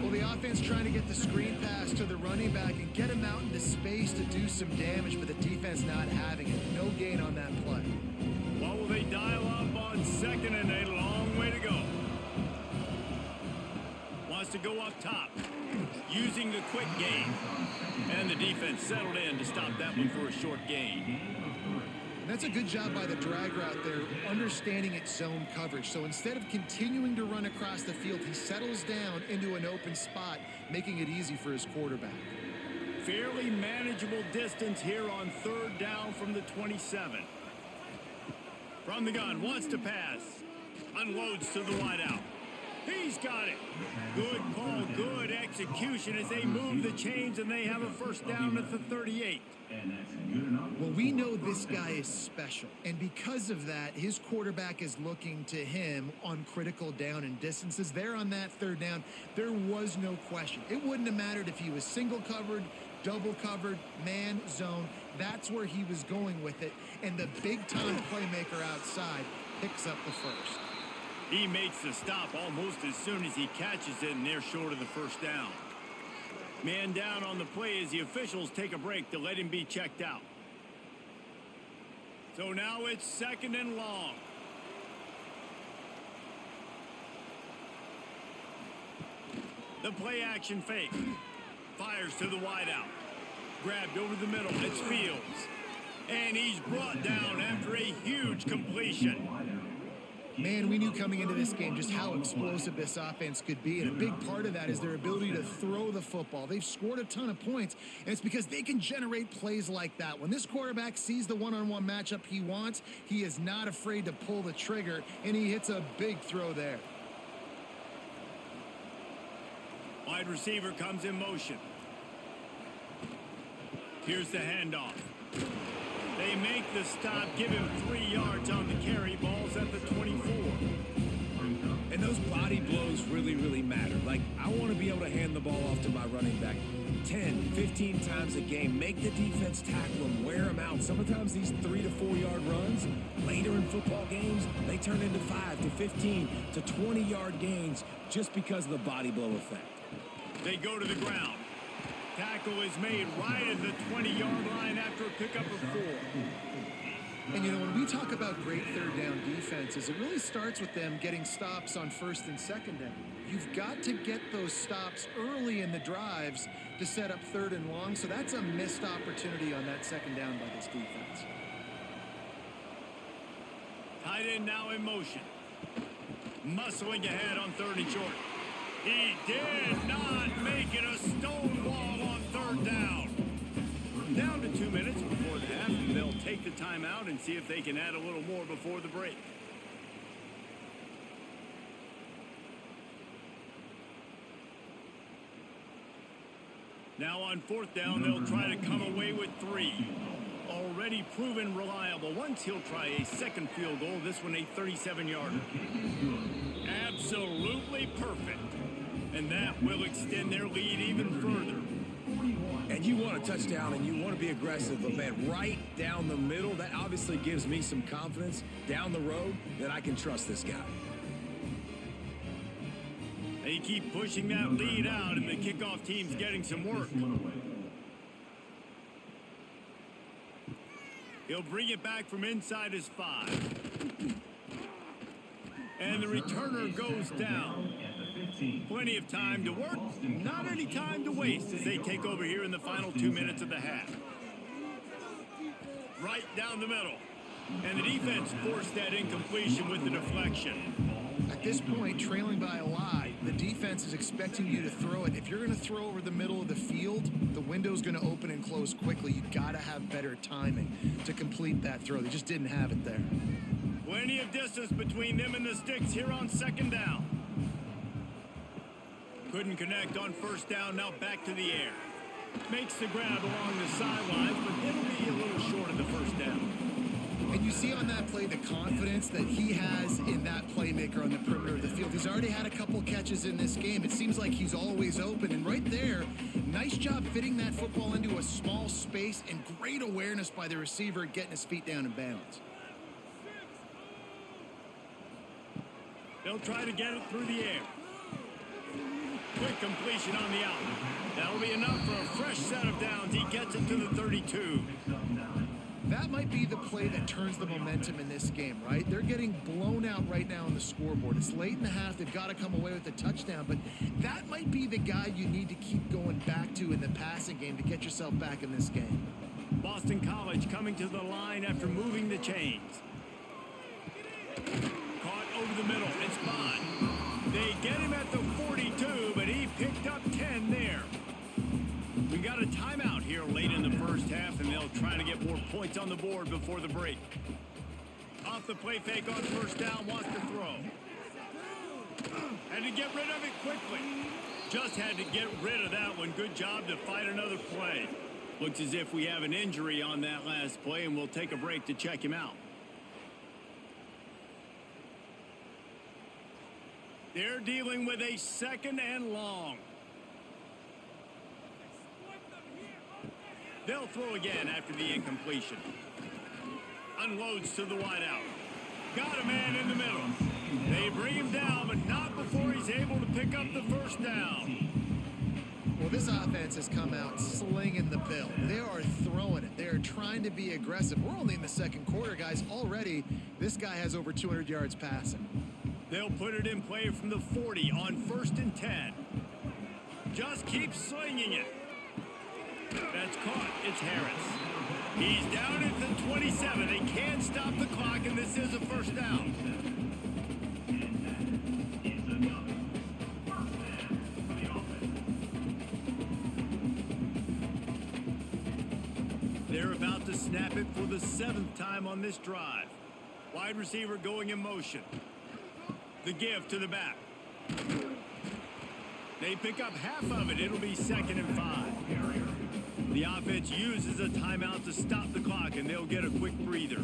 Well, the offense trying to get the screen pass to the running back and get him out into space to do some damage, but the defense not having it. No gain on that play. Well, will they dial up on second and a long way to go? Wants to go up top. Using the quick game. And the defense settled in to stop that one for a short gain. And that's a good job by the drag route there, understanding its zone coverage. So instead of continuing to run across the field, he settles down into an open spot, making it easy for his quarterback. Fairly manageable distance here on third down from the 27. From the gun, wants to pass. Unloads to the wideout. He's got it. Good call, good execution as they move the chains, and they have a first down at the 38. Well, we know this guy is special, and because of that, his quarterback is looking to him on critical down and distances. There on that third down, there was no question. It wouldn't have mattered if he was single covered, double covered, man, zone. That's where he was going with it, and the big-time playmaker outside picks up the first. He makes the stop almost as soon as he catches it, and they're short of the first down. Man down on the play as the officials take a break to let him be checked out. So now it's second and long. The play action fake. Fires to the wideout. Grabbed over the middle. It's Fields. And he's brought down after a huge completion. Man, we knew coming into this game just how explosive this offense could be, and a big part of that is their ability to throw the football. They've scored a ton of points, and it's because they can generate plays like that. When this quarterback sees the one-on-one matchup he wants, he is not afraid to pull the trigger, and he hits a big throw there. Wide receiver comes in motion. Here's the handoff. They make the stop, give him 3 yards on the carry. Balls at the 24. And those body blows really, really matter. Like, I want to be able to hand the ball off to my running back 10, 15 times a game. Make the defense tackle them, wear them out. Sometimes these 3 to 4 yard runs later in football games, they turn into 5 to 15 to 20 yard gains just because of the body blow effect. They go to the ground. Tackle is made right at the 20-yard line after a pickup of 4. And, you know, when we talk about great third down defenses, it really starts with them getting stops on first and second down. You've got to get those stops early in the drives to set up third and long, so that's a missed opportunity on that second down by this defense. Tight end now in motion. Muscling ahead on third and short. He did not make it a stonewall on third down. Down to 2 minutes before the half, and they'll take the timeout and see if they can add a little more before the break. Now on fourth down, they'll try to come away with 3. Already proven reliable. Once he'll try a second field goal, this one a 37-yarder. Absolutely perfect. And that will extend their lead even further. And you want a touchdown and you want to be aggressive, but man, right down the middle, that obviously gives me some confidence down the road that I can trust this guy. They keep pushing that lead out, and the kickoff team's getting some work. He'll bring it back from inside his 5. And the returner goes down. Plenty of time to work, not any time to waste as they take over here in the final 2 minutes of the half. Right down the middle. And the defense forced that incompletion with the deflection. At this point, trailing by a lot, the defense is expecting you to throw it. If you're going to throw over the middle of the field, the window's going to open and close quickly. You've got to have better timing to complete that throw. They just didn't have it there. Plenty of distance between them and the sticks here on second down. Couldn't connect on first down, now back to the air. Makes the grab along the sidelines, but it'll be a little short of the first down. And you see on that play the confidence that he has in that playmaker on the perimeter of the field. He's already had a couple catches in this game. It seems like he's always open. And right there, nice job fitting that football into a small space and great awareness by the receiver getting his feet down in bounds. They'll try to get it through the air. Quick completion on the out. That'll be enough for a fresh set of downs. He gets it to the 32. That might be the play that turns the momentum in this game, right? They're getting blown out right now on the scoreboard. It's late in the half. They've got to come away with a touchdown, but that might be the guy you need to keep going back to in the passing game to get yourself back in this game. Boston College coming to the line after moving the chains. Caught over the middle. It's Bond. They get him at the 42, but he picked up 10 there. We got a timeout here late in the first half, and they'll try to get more points on the board before the break. Off the play fake on first down, wants to throw. Had to get rid of it quickly. Just had to get rid of that one. Good job to fight another play. Looks as if we have an injury on that last play, and we'll take a break to check him out. They're dealing with a second and long. They'll throw again after the incompletion. Unloads to the wideout. Got a man in the middle. They bring him down, but not before he's able to pick up the first down. Well, this offense has come out slinging the pill. They are throwing it. They are trying to be aggressive. We're only in the second quarter, guys. Already, this guy has over 200 yards passing. They'll put it in play from the 40 on 1st and 10. Just keep slinging it. That's caught. It's Harris. He's down at the 27. They can't stop the clock, and this is a first down. They're about to snap it for the 7th time on this drive. Wide receiver going in motion. The give to the back. They pick up half of it. It'll be 2nd and 5. The offense uses a timeout to stop the clock, and they'll get a quick breather.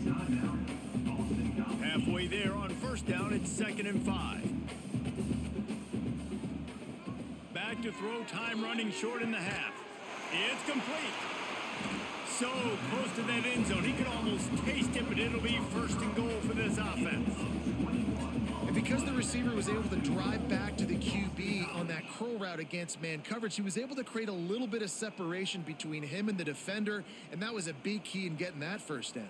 Halfway there on first down, it's 2nd and 5. back to throw, time running short in the half. It's complete. So close to that end zone. He could almost taste it, but it'll be first and goal for this offense. And because the receiver was able to drive back to the QB on that curl route against man coverage, he was able to create a little bit of separation between him and the defender, and that was a big key in getting that first down.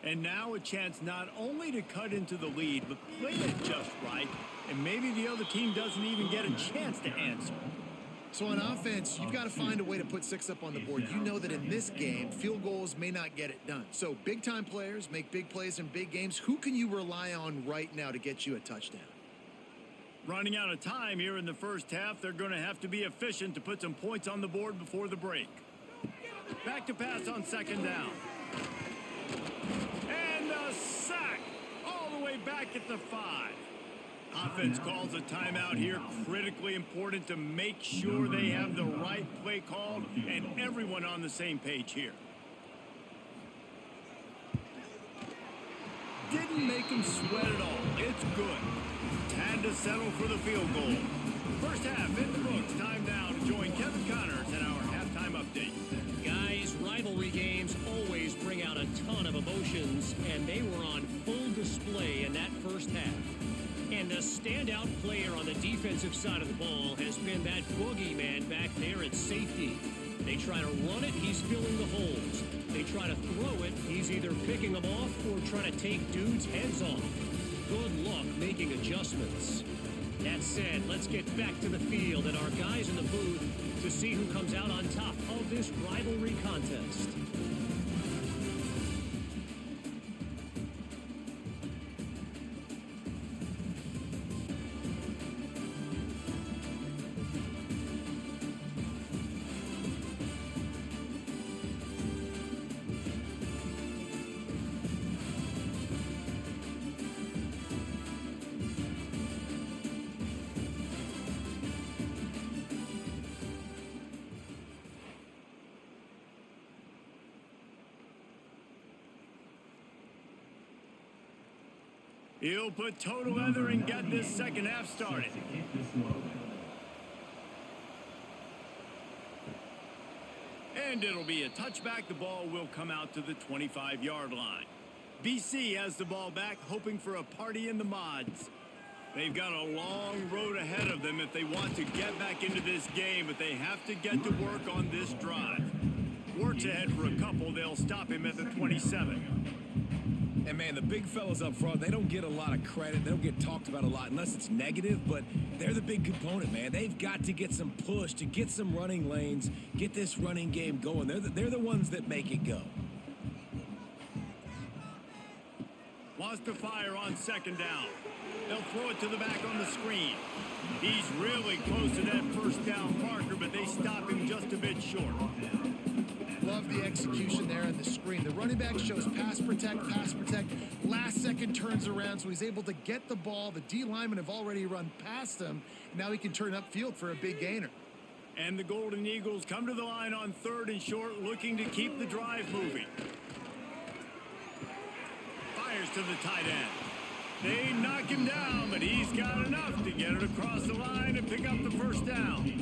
And now a chance not only to cut into the lead, but play it just right, and maybe the other team doesn't even get a chance to answer. So on offense, you've got to find a way to put 6 up on the board. You know that in this game, field goals may not get it done. So big-time players make big plays in big games. Who can you rely on right now to get you a touchdown? Running out of time here in the first half, they're going to have to be efficient to put some points on the board before the break. Back to pass on second down. And a sack all the way back at the 5. Offense calls a timeout here. Critically important to make sure they have the right play called and everyone on the same page here. Didn't make him sweat at all. It's good. Had to settle for the field goal. First half in the books. Time now to join Kevin Connors in our halftime update. Guys, rivalry games always bring out a ton of emotions, and they were on full display in that first half. And the standout player on the defensive side of the ball has been that boogeyman back there at safety. They try to run it, he's filling the holes. They try to throw it, he's either picking them off or trying to take dudes' heads off. Good luck making adjustments. That said, let's get back to the field and our guys in the booth to see who comes out on top of this rivalry contest. He'll put toe together and get this second half started. And it'll be a touchback. The ball will come out to the 25-yard line. BC has the ball back, hoping for a party in the mods. They've got a long road ahead of them if they want to get back into this game, but they have to get to work on this drive. Works ahead for a couple. They'll stop him at the 27. And, man, the big fellas up front, they don't get a lot of credit. They don't get talked about a lot unless it's negative, but they're the big component, man. They've got to get some push, to get some running lanes, get this running game going. They're the ones that make it go. Wants to fire on second down. They'll throw it to the back on the screen. He's really close to that first down marker, but they stop him just a bit short. Love the execution there on the screen. The running back shows pass protect, last second turns around, so he's able to get the ball. The D linemen have already run past him. Now he can turn upfield for a big gainer. And the Golden Eagles come to the line on third and short, looking to keep the drive moving. Fires to the tight end. They knock him down, but he's got enough to get it across the line and pick up the first down.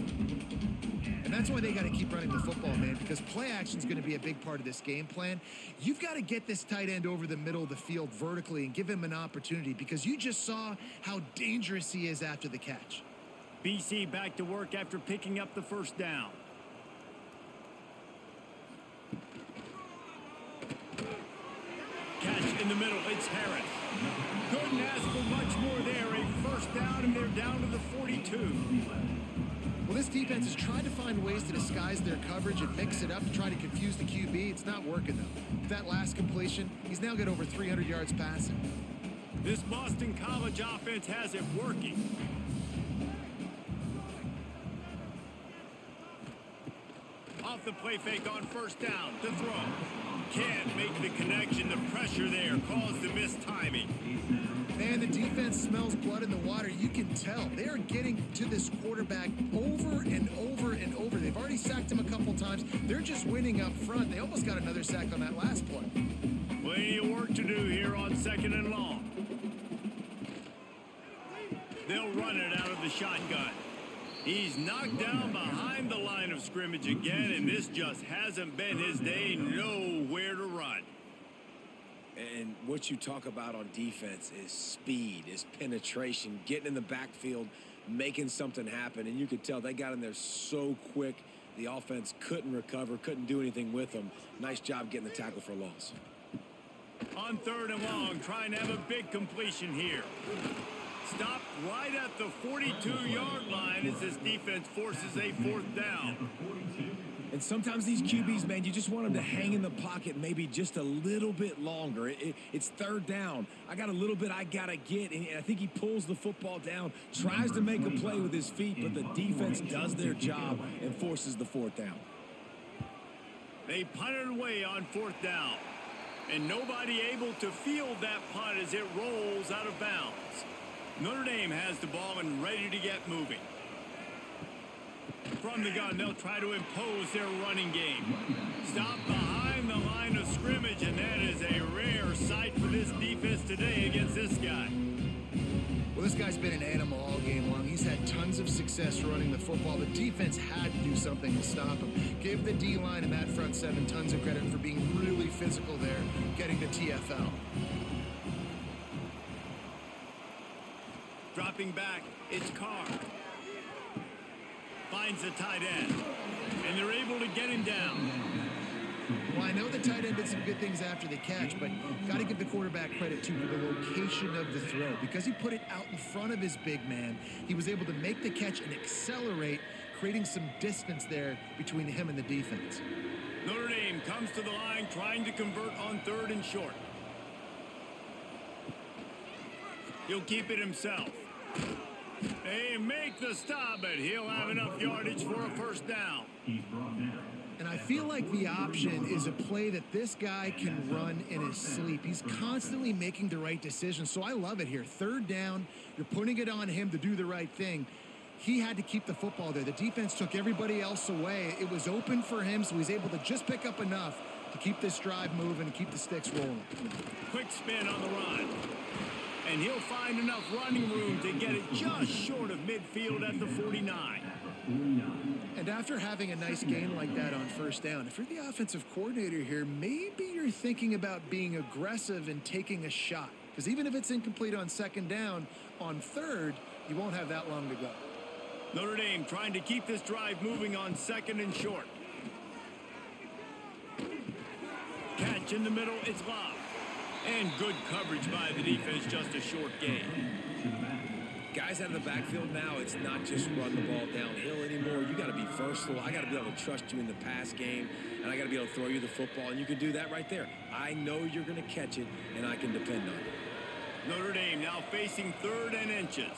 And that's why they got to keep running the football, man, because play action is going to be a big part of this game plan. You've got to get this tight end over the middle of the field vertically and give him an opportunity, because you just saw how dangerous he is after the catch. BC back to work after picking up the first down. Catch in the middle. It's Harris. Couldn't ask for much more there. A first down, and they're down to the 42. Well, this defense has tried to find ways to disguise their coverage and mix it up to try to confuse the QB. It's not working, though. With that last completion, he's now got over 300 yards passing. This Boston College offense has it working. Off the play fake on first down to throw. Can't make the connection. The pressure there caused the missed timing. Man, the defense smells blood in the water. You can tell. They are getting to this quarterback over and over and over. They've already sacked him a couple times. They're just winning up front. They almost got another sack on that last play. Plenty of work to do here on second and long. They'll run it out of the shotgun. He's knocked down behind the line of scrimmage again, and this just hasn't been his day. Nowhere to run. And what you talk about on defense is speed, is penetration, getting in the backfield, making something happen. And you could tell they got in there so quick. The offense couldn't recover, couldn't do anything with them. Nice job getting the tackle for a loss. On 3rd and long, trying to have a big completion here. Stopped right at the 42-yard line as this defense forces a 4th down. And sometimes these QBs, man, you just want them to hang in the pocket maybe just a little bit longer. It's 3rd down. I got a little bit I got to get, and I think he pulls the football down, tries to make a play with his feet, but the defense does their job and forces the 4th down. They punted away on 4th down, and nobody able to field that punt as it rolls out of bounds. Notre Dame has the ball and ready to get moving. From the gun, they'll try to impose their running game. Stop behind the line of scrimmage, and that is a rare sight for this defense today against this guy. Well, this guy's been an animal all game long. He's had tons of success running the football. The defense had to do something to stop him. Give the D-line and that front 7 tons of credit for being really physical there, getting the TFL. Dropping back, it's Carr. Finds the tight end, and they're able to get him down. Well, I know the tight end did some good things after the catch, but got to give the quarterback credit, too, for the location of the throw. Because he put it out in front of his big man, he was able to make the catch and accelerate, creating some distance there between him and the defense. Notre Dame comes to the line, trying to convert on 3rd and short. He'll keep it himself. They make the stop, but he'll have enough yardage for a 1st down. And I feel like the option is a play that this guy can run in his sleep. He's constantly making the right decision, so I love it here. 3rd down, you're putting it on him to do the right thing. He had to keep the football there. The defense took everybody else away. It was open for him, so he's able to just pick up enough to keep this drive moving and keep the sticks rolling. Quick spin on the run. And he'll find enough running room to get it just short of midfield at the 49. And after having a nice gain like that on 1st down, if you're the offensive coordinator here, maybe you're thinking about being aggressive and taking a shot. Because even if it's incomplete on 2nd down, on 3rd, you won't have that long to go. Notre Dame trying to keep this drive moving on 2nd and short. Catch in the middle, it's Love. And good coverage by the defense, just a short gain. Guys out of the backfield now, it's not just run the ball downhill anymore. You got to be versatile. I got to be able to trust you in the pass game, and I got to be able to throw you the football, and you can do that right there. I know you're going to catch it, and I can depend on it. Notre Dame now facing 3rd and inches.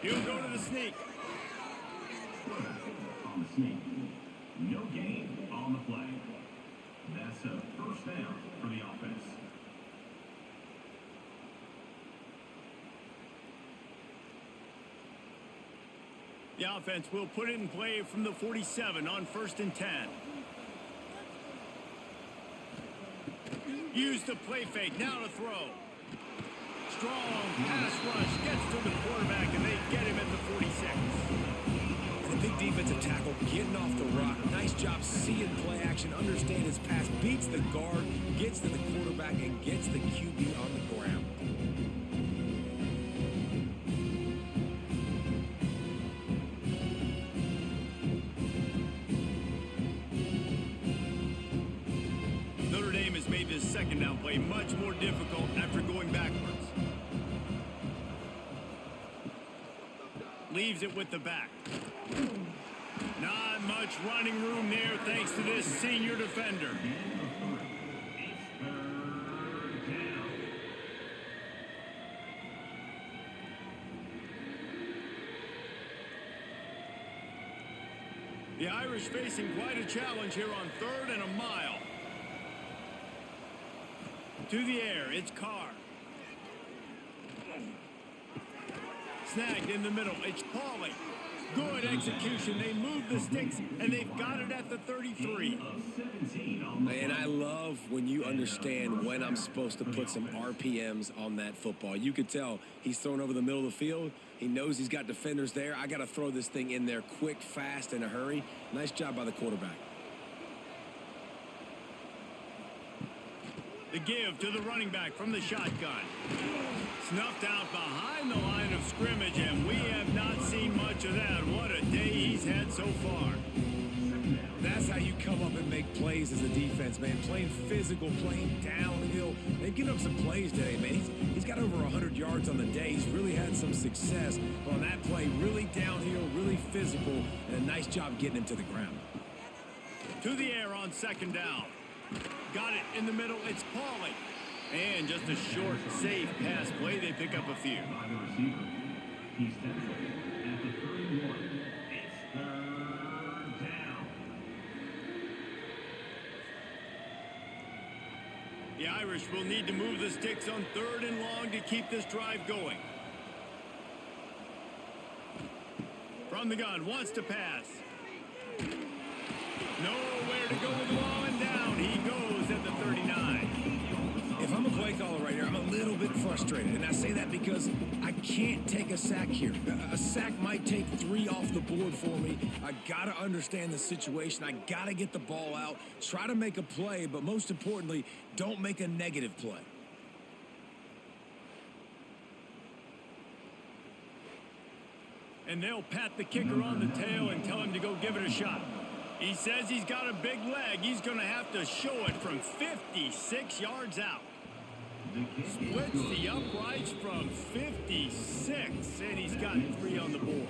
He'll go to the sneak. On the sneak. No gain on the play. That's a 1st down for the offense. The offense will put it in play from the 47 on 1st and 10. Use the play fake, now to throw. Strong pass rush, gets to the quarterback, and they get him at the 46. And a big defensive tackle getting off the rock. Nice job seeing play action, understand his pass, beats the guard, gets to the quarterback, and gets the QB on the ground. Notre Dame has made this 2nd down play much more difficult after going backwards. Leaves it with the back. Not much running room there thanks to this senior defender. The Irish facing quite a challenge here on 3rd and a mile. To the air, it's Carr. Snagged in the middle, it's Pauly. Good execution. They move the sticks, and they've got it at the 33. And I love when you understand when I'm supposed to put some RPMs on that football. You could tell he's thrown over the middle of the field. He knows he's got defenders there. I got to throw this thing in there quick, fast, in a hurry. Nice job by the quarterback. The give to the running back from the shotgun. Snuffed out behind the line of scrimmage, and we have not seen much of that. What a day he's had so far. That's how you come up and make plays as a defense, man. Playing physical, playing downhill. They've given up some plays today, man. He's got over 100 yards on the day. He's really had some success on that play. Really downhill, really physical, and a nice job getting him to the ground. To the air on second down. Got it in the middle. It's Pauly. And just a short, safe pass play. They pick up a few. By the receiver. He's tackled at the 31. It's third down. The Irish will need to move the sticks on 3rd and long to keep this drive going. From the gun, wants to pass. Nowhere to go with the ball, and down he goes at the 39. If I'm a play caller right here, I'm a little bit frustrated. And I say that because I can't take a sack here. A sack might take 3 off the board for me. I got to understand the situation. I got to get the ball out, try to make a play, but most importantly, don't make a negative play. And they'll pat the kicker on the tail and tell him to go give it a shot. He says he's got a big leg. He's going to have to show it from 56 yards out. Splits the uprights from 56, and he's got 3 on the board.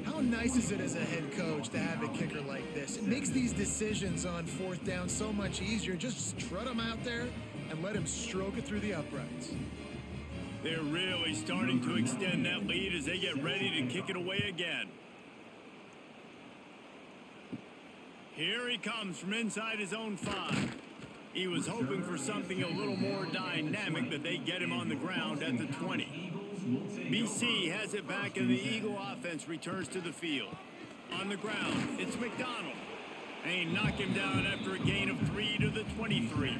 How nice is it as a head coach to have a kicker like this? It makes these decisions on 4th down so much easier. Just strut him out there and let him stroke it through the uprights. They're really starting to extend that lead as they get ready to kick it away again. Here he comes from inside his own 5. He was hoping for something a little more dynamic, but they get him on the ground at the 20. BC has it back, and the Eagle offense returns to the field. On the ground, it's McDonald. And he knocked him down after a gain of 3 to the 23.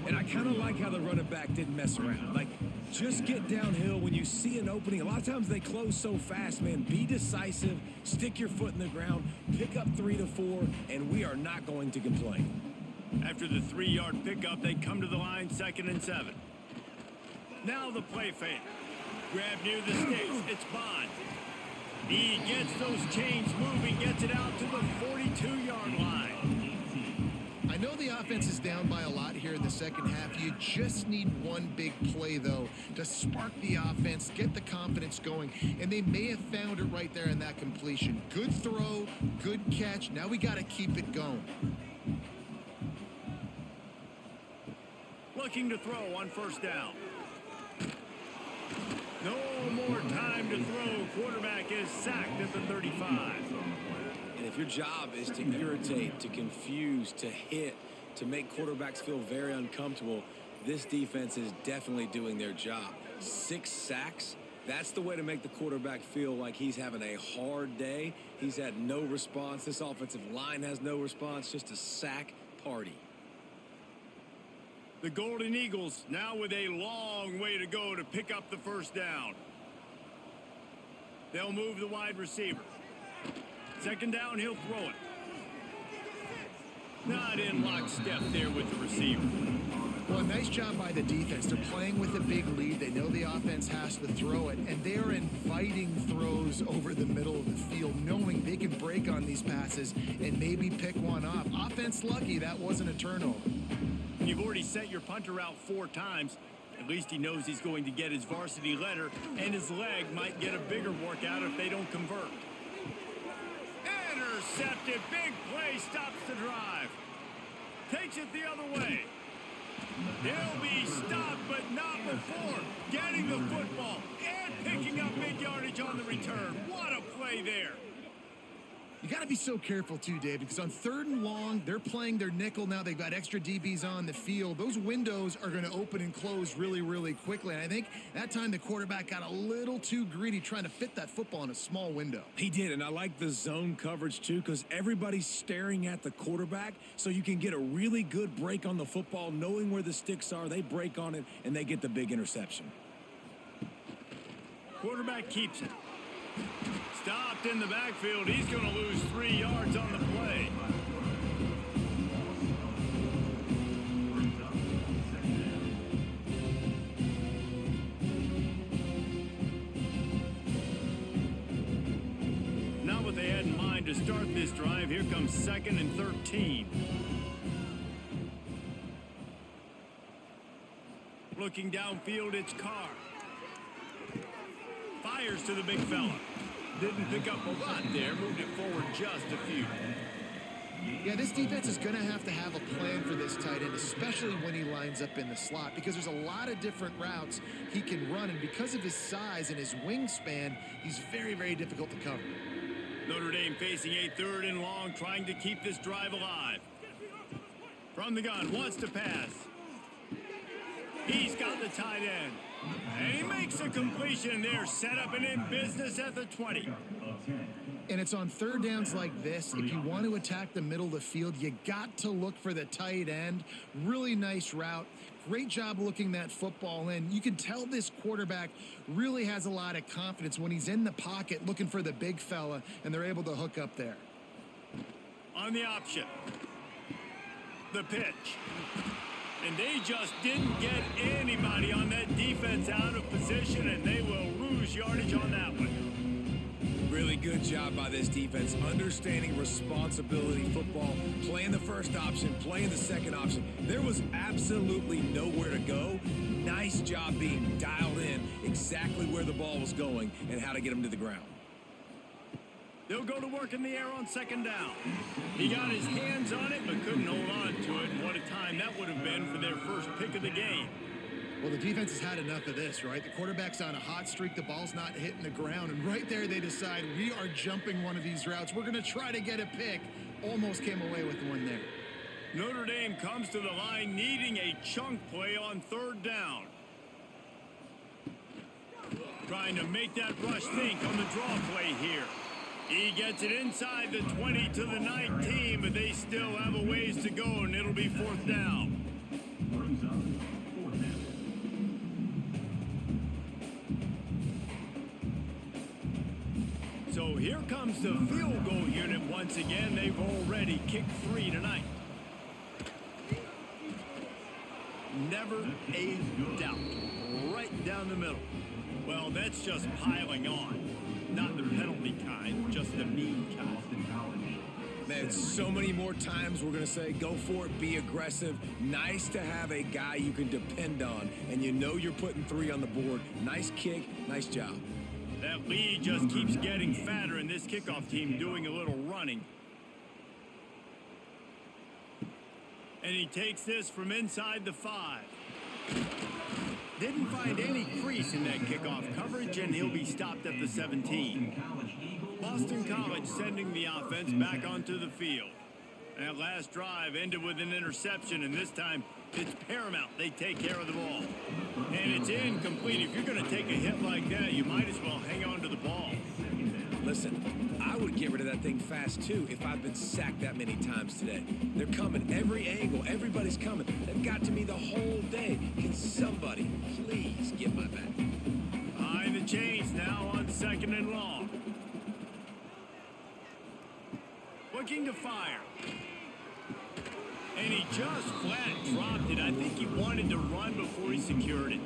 And I kind of like how the running back didn't mess around. Like, just get downhill when you see an opening. A lot of times they close so fast, man. Be decisive, stick your foot in the ground, pick up 3 to 4, and we are not going to complain. After the 3-yard pickup, they come to the line, 2nd and 7. Now the play fake. Grab near the sticks. It's Bond. He gets those chains moving, gets it out to the 42-yard line. I know the offense is down by a lot here in the second half. You just need one big play, though, to spark the offense, get the confidence going, and they may have found it right there in that completion. Good throw, good catch. Now we got to keep it going. Looking to throw on 1st down. No more time to throw. Quarterback is sacked at the 35. And if your job is to irritate, to confuse, to hit, to make quarterbacks feel very uncomfortable, this defense is definitely doing their job. 6 sacks, that's the way to make the quarterback feel like he's having a hard day. He's had no response. This offensive line has no response, just a sack party. The Golden Eagles now with a long way to go to pick up the 1st down. They'll move the wide receiver. 2nd down, he'll throw it. Not in lockstep there with the receiver. Well, nice job by the defense. They're playing with a big lead. They know the offense has to throw it, and they're inviting throws over the middle of the field, knowing they can break on these passes and maybe pick one off. Offense lucky that wasn't a turnover. You've already sent your punter out 4 times. At least he knows he's going to get his varsity letter, and his leg might get a bigger workout if they don't convert. Intercepted. Big play stops the drive. Takes it the other way. He'll be stopped, but not before getting the football and picking up big yardage on the return. What a play there. You got to be so careful too, Dave, because on 3rd and long, they're playing their nickel now. They've got extra DBs on the field. Those windows are going to open and close really, really quickly. And I think that time the quarterback got a little too greedy trying to fit that football in a small window. He did, and I like the zone coverage too because everybody's staring at the quarterback, so you can get a really good break on the football, knowing where the sticks are. They break on it, and they get the big interception. Quarterback keeps it. Stopped in the backfield. He's going to lose 3 yards on the play. Not what they had in mind to start this drive. Here comes 2nd and 13. Looking downfield, it's Carr. Fires to the big fella. Didn't pick up a lot there. Moved it forward just a few. Yeah, this defense is going to have a plan for this tight end, especially when he lines up in the slot, because there's a lot of different routes he can run, and because of his size and his wingspan, he's very, very difficult to cover. Notre Dame facing a 3rd and long, trying to keep this drive alive. From the gun, wants to pass. He's got the tight end. And he makes a completion there, set up and in business at the 20. And it's on 3rd downs like this. If you want to attack the middle of the field, you got to look for the tight end. Really nice route. Great job looking that football in. You can tell this quarterback really has a lot of confidence when he's in the pocket looking for the big fella, and they're able to hook up there. On the option. The pitch. And they just didn't get anybody on that defense out of position, and they will lose yardage on that one. Really good job by this defense, understanding responsibility football, playing the first option, playing the second option. There was absolutely nowhere to go. Nice job being dialed in exactly where the ball was going and how to get him to the ground. They'll go to work in the air on 2nd down. He got his hands on it, but couldn't hold on to it. And what a time that would have been for their first pick of the game. Well, the defense has had enough of this, right? The quarterback's on a hot streak. The ball's not hitting the ground. And right there, they decide, we are jumping one of these routes. We're going to try to get a pick. Almost came away with one there. Notre Dame comes to the line needing a chunk play on 3rd down. Trying to make that rush think on the draw play here. He gets it inside the 20 to the 19, but they still have a ways to go, and it'll be 4th down. So here comes the field goal unit once again. They've already kicked 3 tonight. Never a doubt. Right down the middle. Well, that's just piling on. Not the penalty kind, just the mean kind. Man, so many more times we're going to say, go for it, be aggressive. Nice to have a guy you can depend on, and you know you're putting 3 on the board. Nice kick, nice job. That lead just keeps getting fatter, and this kickoff team doing a little running. And he takes this from inside the 5. Didn't find any crease in that kickoff coverage, and he'll be stopped at the 17. Boston College sending the offense back onto the field. That last drive ended with an interception, and this time it's paramount they take care of the ball. And it's incomplete. If you're going to take a hit like that, you might as well hang on to the ball. Listen, I would get rid of that thing fast, too, if I've been sacked that many times today. They're coming. Every angle. Everybody's coming. They've got to me the whole day. Can somebody please get my back? Behind the chains now on 2nd and long. Looking to fire. And he just flat dropped it. I think he wanted to run before he secured it.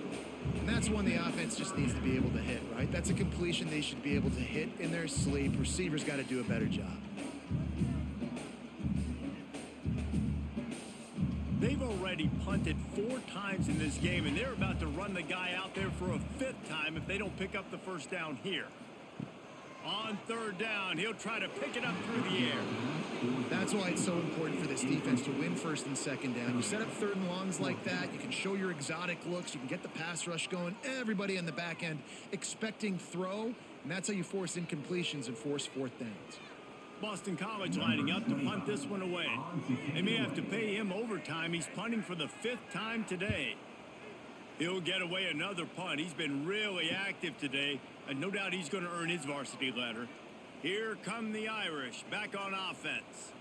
And that's one the offense just needs to be able to hit, right? That's a completion they should be able to hit in their sleep. Receivers got to do a better job. They've already punted 4 times in this game, and they're about to run the guy out there for a 5th time if they don't pick up the first down here. On 3rd down, he'll try to pick it up through the air. That's why it's so important for this defense to win 1st and 2nd down. You set up 3rd and longs like that. You can show your exotic looks. You can get the pass rush going. Everybody on the back end expecting throw, and that's how you force incompletions and force 4th downs. Boston College lining up to punt this one away. They may have to pay him overtime. He's punting for the 5th time today. He'll get away another punt. He's been really active today, and no doubt he's going to earn his varsity letter. Here come the Irish back on offense.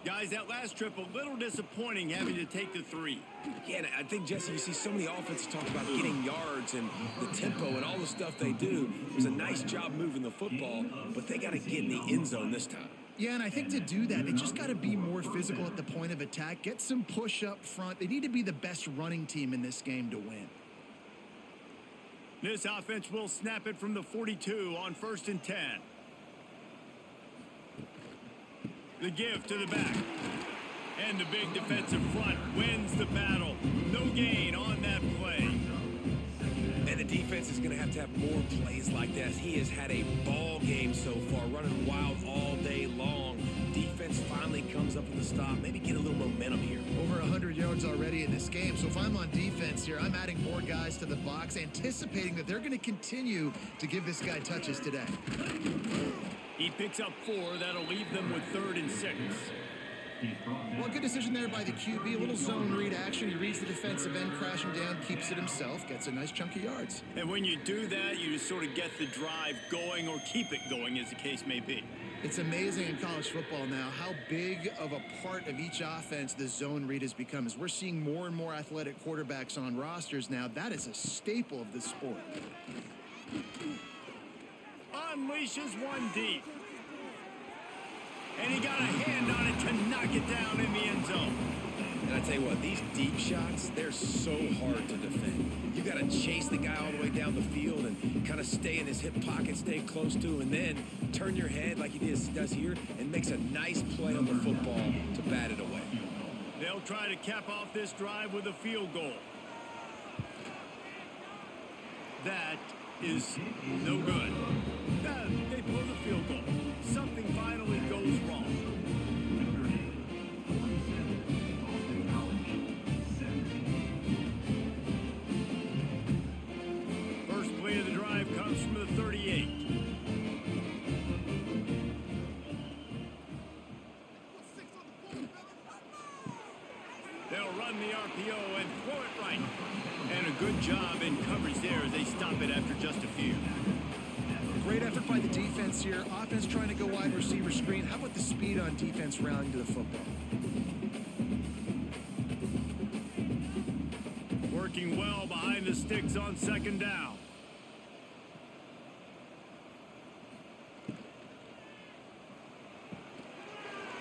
Guys, that last trip a little disappointing having to take the 3. Yeah, and I think, Jesse, you see so many offenses talk about getting yards and the tempo and all the stuff they do. It was a nice job moving the football, but they got to get in the end zone this time. Yeah, and I think to do that, they just got to be more physical at the point of attack, get some push up front. They need to be the best running team in this game to win. This offense will snap it from the 42 on 1st and 10. The give to the back. And the big defensive front wins the battle. No gain on that play. And the defense is going to have more plays like that. He has had a ball game so far, running wild all day long. Defense finally comes up with a stop. Maybe get a little momentum here. Over 100 yards already in this game. So if I'm on defense here, I'm adding more guys to the box, anticipating that they're going to continue to give this guy touches today. He picks up 4. That'll leave them with 3rd and 6. Well, good decision there by the QB. A little zone read action. He reads the defensive end crashing down, keeps it himself, gets a nice chunk of yards. And when you do that, you just sort of get the drive going or keep it going, as the case may be. It's amazing in college football now how big of a part of each offense the zone read has become. As we're seeing more and more athletic quarterbacks on rosters now, that is a staple of the sport. Unleashes one deep. And he got a hand on it to knock it down in the end zone. And I tell you what, these deep shots, they're so hard to defend. You got to chase the guy all the way down the field and kind of stay in his hip pocket, stay close to him, and then turn your head like he does here and makes a nice play on the football to bat it away. They'll try to cap off this drive with a field goal. That is no good. They blow the field goal. Something finally goes wrong. First play of the drive comes from the 38. They'll run the RPO and throw it right. And a good job in coverage there as they stop it after just a few. Great effort by the defense here. Offense trying to go wide receiver screen. How about the speed on defense rallying to the football? Working well behind the sticks on 2nd down.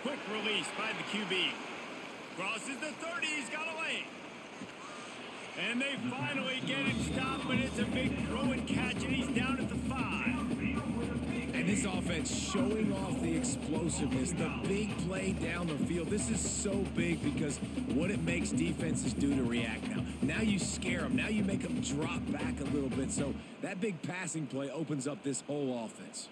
Quick release by the QB. Crosses the 30. He's got a lane. And they finally get him stopped, but it's a big throw and catch, and he's down at the 5. And this offense showing off the explosiveness, the big play down the field. This is so big because what it makes defenses do to react now. Now you scare them. Now you make them drop back a little bit. So that big passing play opens up this whole offense.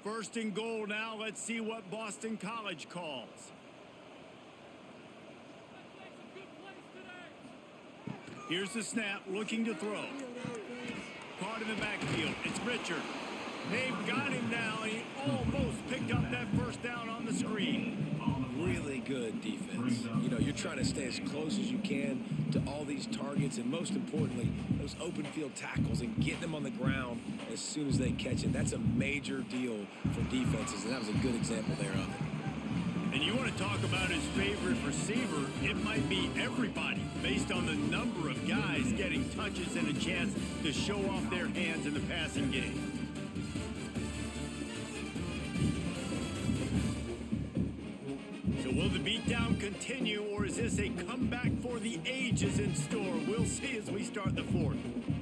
First and goal now. Let's see what Boston College calls. Here's the snap, looking to throw. Caught in the backfield. It's Richard. They've got him now. He almost picked up that first down on the screen. Really good defense. You know, you're trying to stay as close as you can to all these targets, and most importantly, those open field tackles and getting them on the ground as soon as they catch it. That's a major deal for defenses, and that was a good example there of it. And you want to talk about his favorite receiver, it might be everybody based on the number of guys getting touches and a chance to show off their hands in the passing game. So will the beatdown continue, or is this a comeback for the ages in store? We'll see as we start the 4th.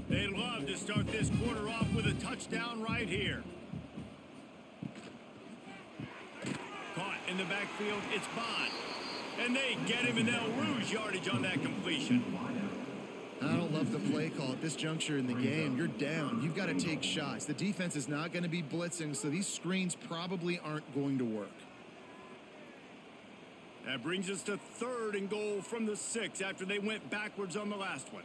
They'd love to start this quarter off with a touchdown right here. Caught in the backfield, it's Bond. And they get him in El Rouge yardage on that completion. I don't love the play call at this juncture in the game. You're down. You've got to take shots. The defense is not going to be blitzing, so these screens probably aren't going to work. That brings us to 3rd and goal from the 6 after they went backwards on the last one.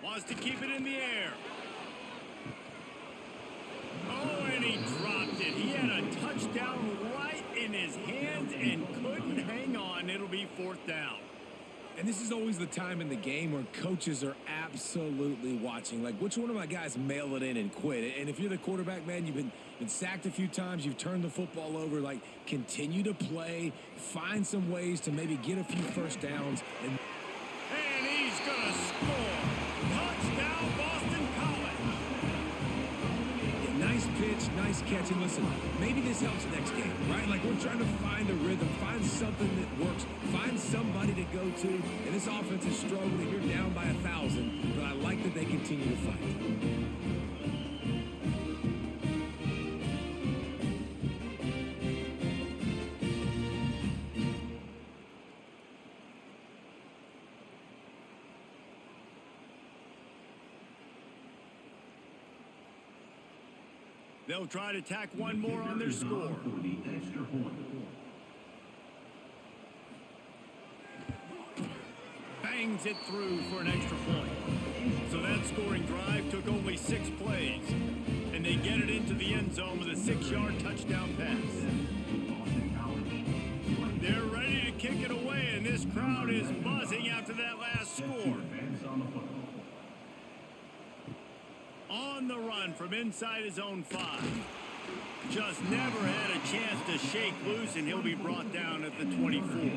Wants to keep it in the air. Oh, and he dropped it. He had a touchdown right in his hands and couldn't hang on. It'll be 4th down. And this is always the time in the game where coaches are absolutely watching. Like, which one of my guys mail it in and quit? And if you're the quarterback, man, you've been sacked a few times, you've turned the football over, like, continue to play, find some ways to maybe get a few first downs. And he's going to score. Touchdown, Boston College. Yeah, nice pitch, nice catch. And listen, maybe this helps next game, right? Like, we're trying to find a rhythm, find something that works, find somebody to go to. And this offense is struggling. You're down by 1,000, but I like that they continue to fight. They'll try to tack one more on their score. Bangs it through for an extra point. So that scoring drive took only 6 plays. And they get it into the end zone with a 6-yard touchdown pass. They're ready to kick it away, and this crowd is buzzing after that last score. On the run from inside his own 5. Just never had a chance to shake loose, and he'll be brought down at the 24.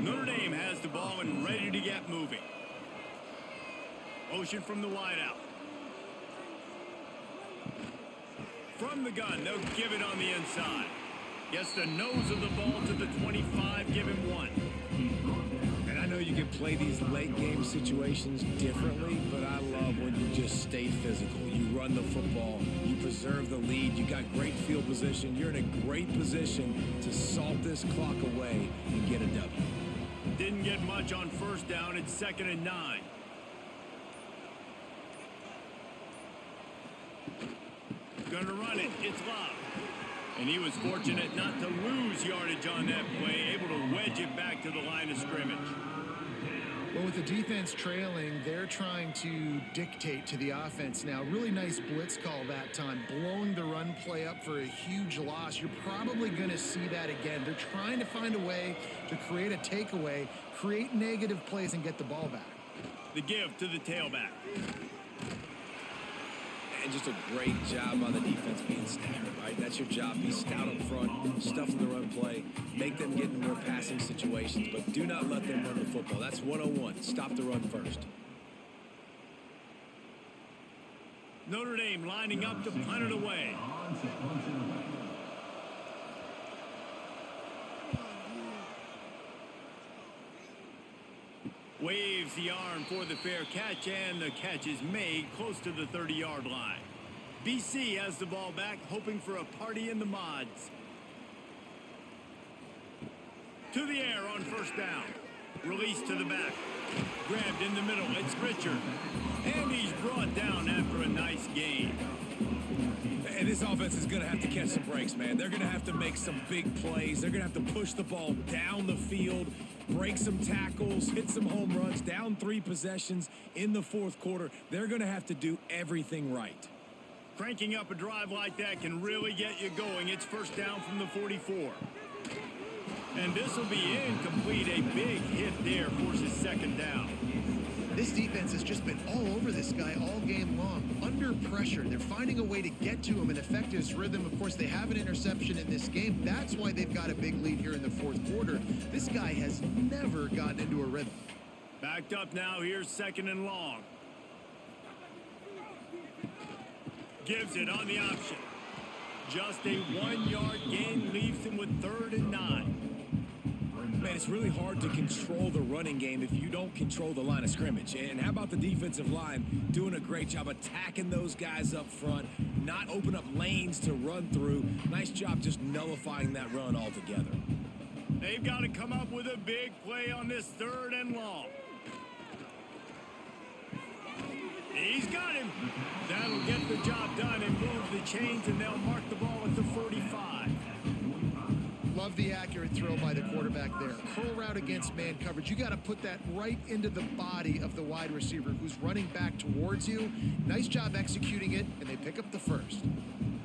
Notre Dame has the ball and ready to get moving. Motion from the wideout. From the gun, they'll give it on the inside. Gets the nose of the ball to the 25, give him 1. And I know you can play these late game situations differently, but I love when you just stay physical. You run the football, you preserve the lead, you got great field position. You're in a great position to salt this clock away and get a W. Didn't get much on 1st down. It's 2nd and 9. Gonna run it. It's Love. And he was fortunate not to lose yardage on that play, able to wedge it back to the line of scrimmage. Well, with the defense trailing, they're trying to dictate to the offense now. Really nice blitz call that time, blowing the run play up for a huge loss. You're probably going to see that again. They're trying to find a way to create a takeaway, create negative plays, and get the ball back. The give to the tailback. And just a great job on the defense being stout, right? That's your job. Be stout up front, stuff in the run play, make them get in more passing situations, but do not let them run the football. That's 101. Stop the run first. Notre Dame lining up to punt it away. Waves the arm for the fair catch, and the catch is made close to the 30-yard line. BC has the ball back, hoping for a party in the mods. To the air on 1st down. Release to the back. Grabbed in the middle. It's Richard. And he's brought down after a nice gain. And this offense is going to have to catch some breaks, man. They're going to have to make some big plays. They're going to have to push the ball down the field, break some tackles, hit some home runs, down 3 possessions in the 4th quarter. They're going to have to do everything right. Cranking up a drive like that can really get you going. It's 1st down from the 44. And this will be incomplete. A big hit there forces 2nd down. This defense has just been all over this guy all game long. Under pressure. They're finding a way to get to him and affect his rhythm. Of course, they have an interception in this game. That's why they've got a big lead here in the 4th quarter. This guy has never gotten into a rhythm. Backed up now. Here's 2nd and long. Gives it on the option. Just a 1-yard gain leaves him with 3rd and 9. Man, it's really hard to control the running game if you don't control the line of scrimmage. And how about the defensive line doing a great job attacking those guys up front, not open up lanes to run through. Nice job just nullifying that run altogether. They've got to come up with a big play on this 3rd and long. He's got got him. That'll get the job done and move the chains, and they'll mark the ball at the 45. Love the accurate throw by the quarterback there. Curl route against man coverage. You got to put that right into the body of the wide receiver who's running back towards you. Nice job executing it, and they pick up the first.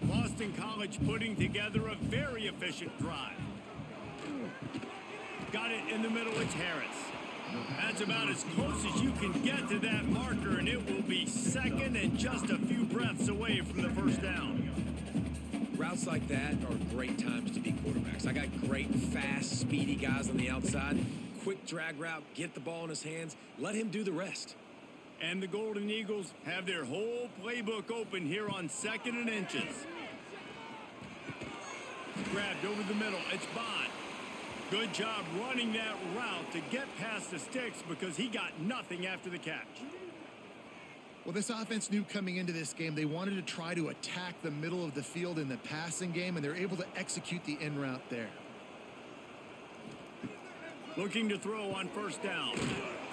Boston College putting together a very efficient drive. Got it in the middle. It's Harris. That's about as close as you can get to that marker, and it will be second and just a few breaths away from the first down. Routes like that are great times to be quarterbacks. I got great, fast, speedy guys on the outside. Quick drag route, get the ball in his hands, let him do the rest. And the Golden Eagles have their whole playbook open here on 2nd and inches. Grabbed over the middle. It's Bond. Good job running that route to get past the sticks because he got nothing after the catch. Well, this offense knew coming into this game they wanted to try to attack the middle of the field in the passing game, and they're able to execute the in route there. Looking to throw on first down.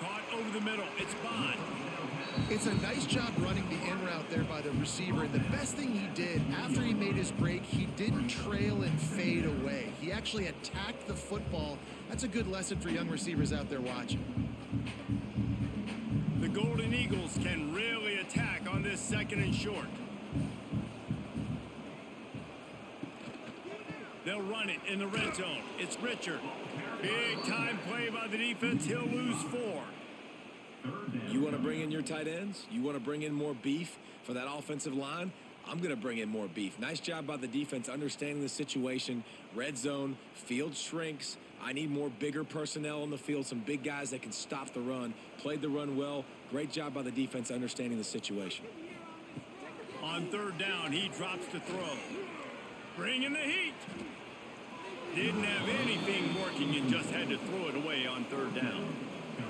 Caught over the middle. It's Bond. It's a nice job running the in route there by the receiver, and the best thing he did after he made his break, he didn't trail and fade away. He actually attacked the football. That's a good lesson for young receivers out there watching. The Golden Eagles can really attack on this 2nd and short. They'll run it in the red zone. It's Richard. Big time play by the defense. He'll lose 4. You want to bring in your tight ends? You want to bring in more beef for that offensive line? I'm going to bring in more beef. Nice job by the defense understanding the situation. Red zone, field shrinks. I need more bigger personnel on the field, some big guys that can stop the run. Played the run well. Great job by the defense understanding the situation. On 3rd down, he drops to throw. Bringing the heat. Didn't have anything working and just had to throw it away on 3rd down.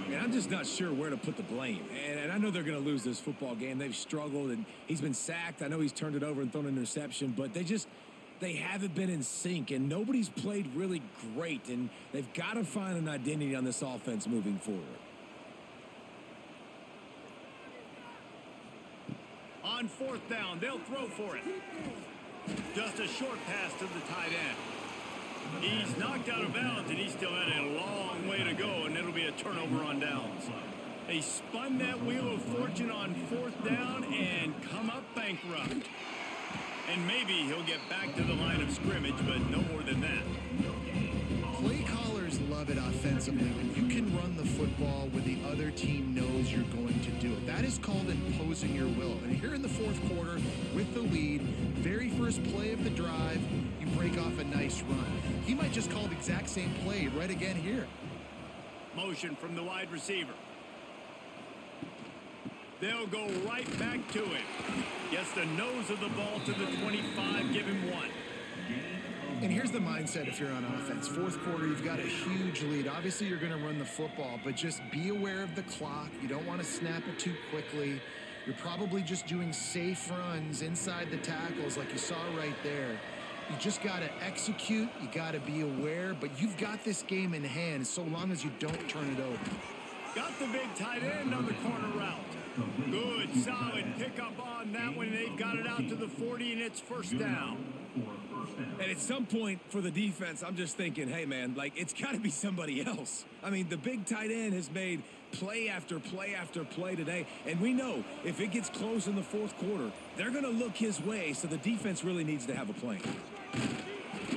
Man, I'm just not sure where to put the blame. And I know they're going to lose this football game. They've struggled, and he's been sacked. I know he's turned it over and thrown an interception, but they haven't been in sync, and nobody's played really great, and they've got to find an identity on this offense moving forward. On 4th down, they'll throw for it. Just a short pass to the tight end. He's knocked out of bounds, and he still had a long way to go, and it'll be a turnover on downs. They spun that wheel of fortune on 4th down and come up bankrupt. And maybe he'll get back to the line of scrimmage, but no more than that. Play callers love it offensively when you can run the football when the other team knows you're going to do it. That is called imposing your will. And here in the 4th quarter with the lead, very first play of the drive, you break off a nice run. He might just call the exact same play right again here. Motion from the wide receiver. They'll go right back to him. Gets the nose of the ball to the 25. Give him 1. And here's the mindset if you're on offense. 4th quarter, you've got a huge lead. Obviously, you're going to run the football, but just be aware of the clock. You don't want to snap it too quickly. You're probably just doing safe runs inside the tackles like you saw right there. You just got to execute. You got to be aware, but you've got this game in hand so long as you don't turn it over. Got the big tight end on the corner route. Good, solid pickup on that one. They've got it out to the 40, and it's first down. And at some point for the defense, I'm just thinking, hey, man, like, it's got to be somebody else. I mean, the big tight end has made play after play after play today, and we know if it gets close in the 4th quarter, they're going to look his way, so the defense really needs to have a plan.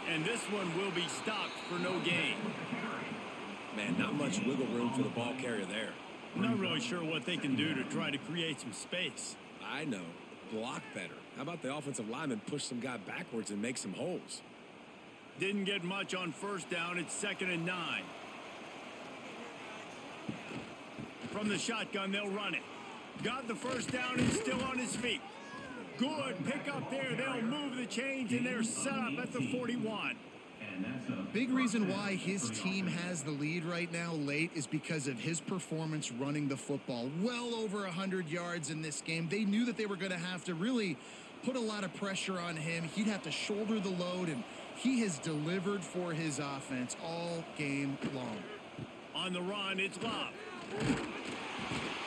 And this one will be stopped for no gain. Man, not much wiggle room for the ball carrier there. Not really sure what they can do to try to create some space. I know. Block better. How about the offensive lineman push some guy backwards and make some holes? Didn't get much on first down. It's 2nd and 9. From the shotgun, they'll run it. Got the first down and still on his feet. Good pick up there. They'll move the chains, and they're set up at the 41. Big reason why his team has the lead right now late is because of his performance running the football. Well over 100 yards in this game. They knew that they were going to have to really put a lot of pressure on him. He'd have to shoulder the load, and he has delivered for his offense all game long. On the run, it's Love.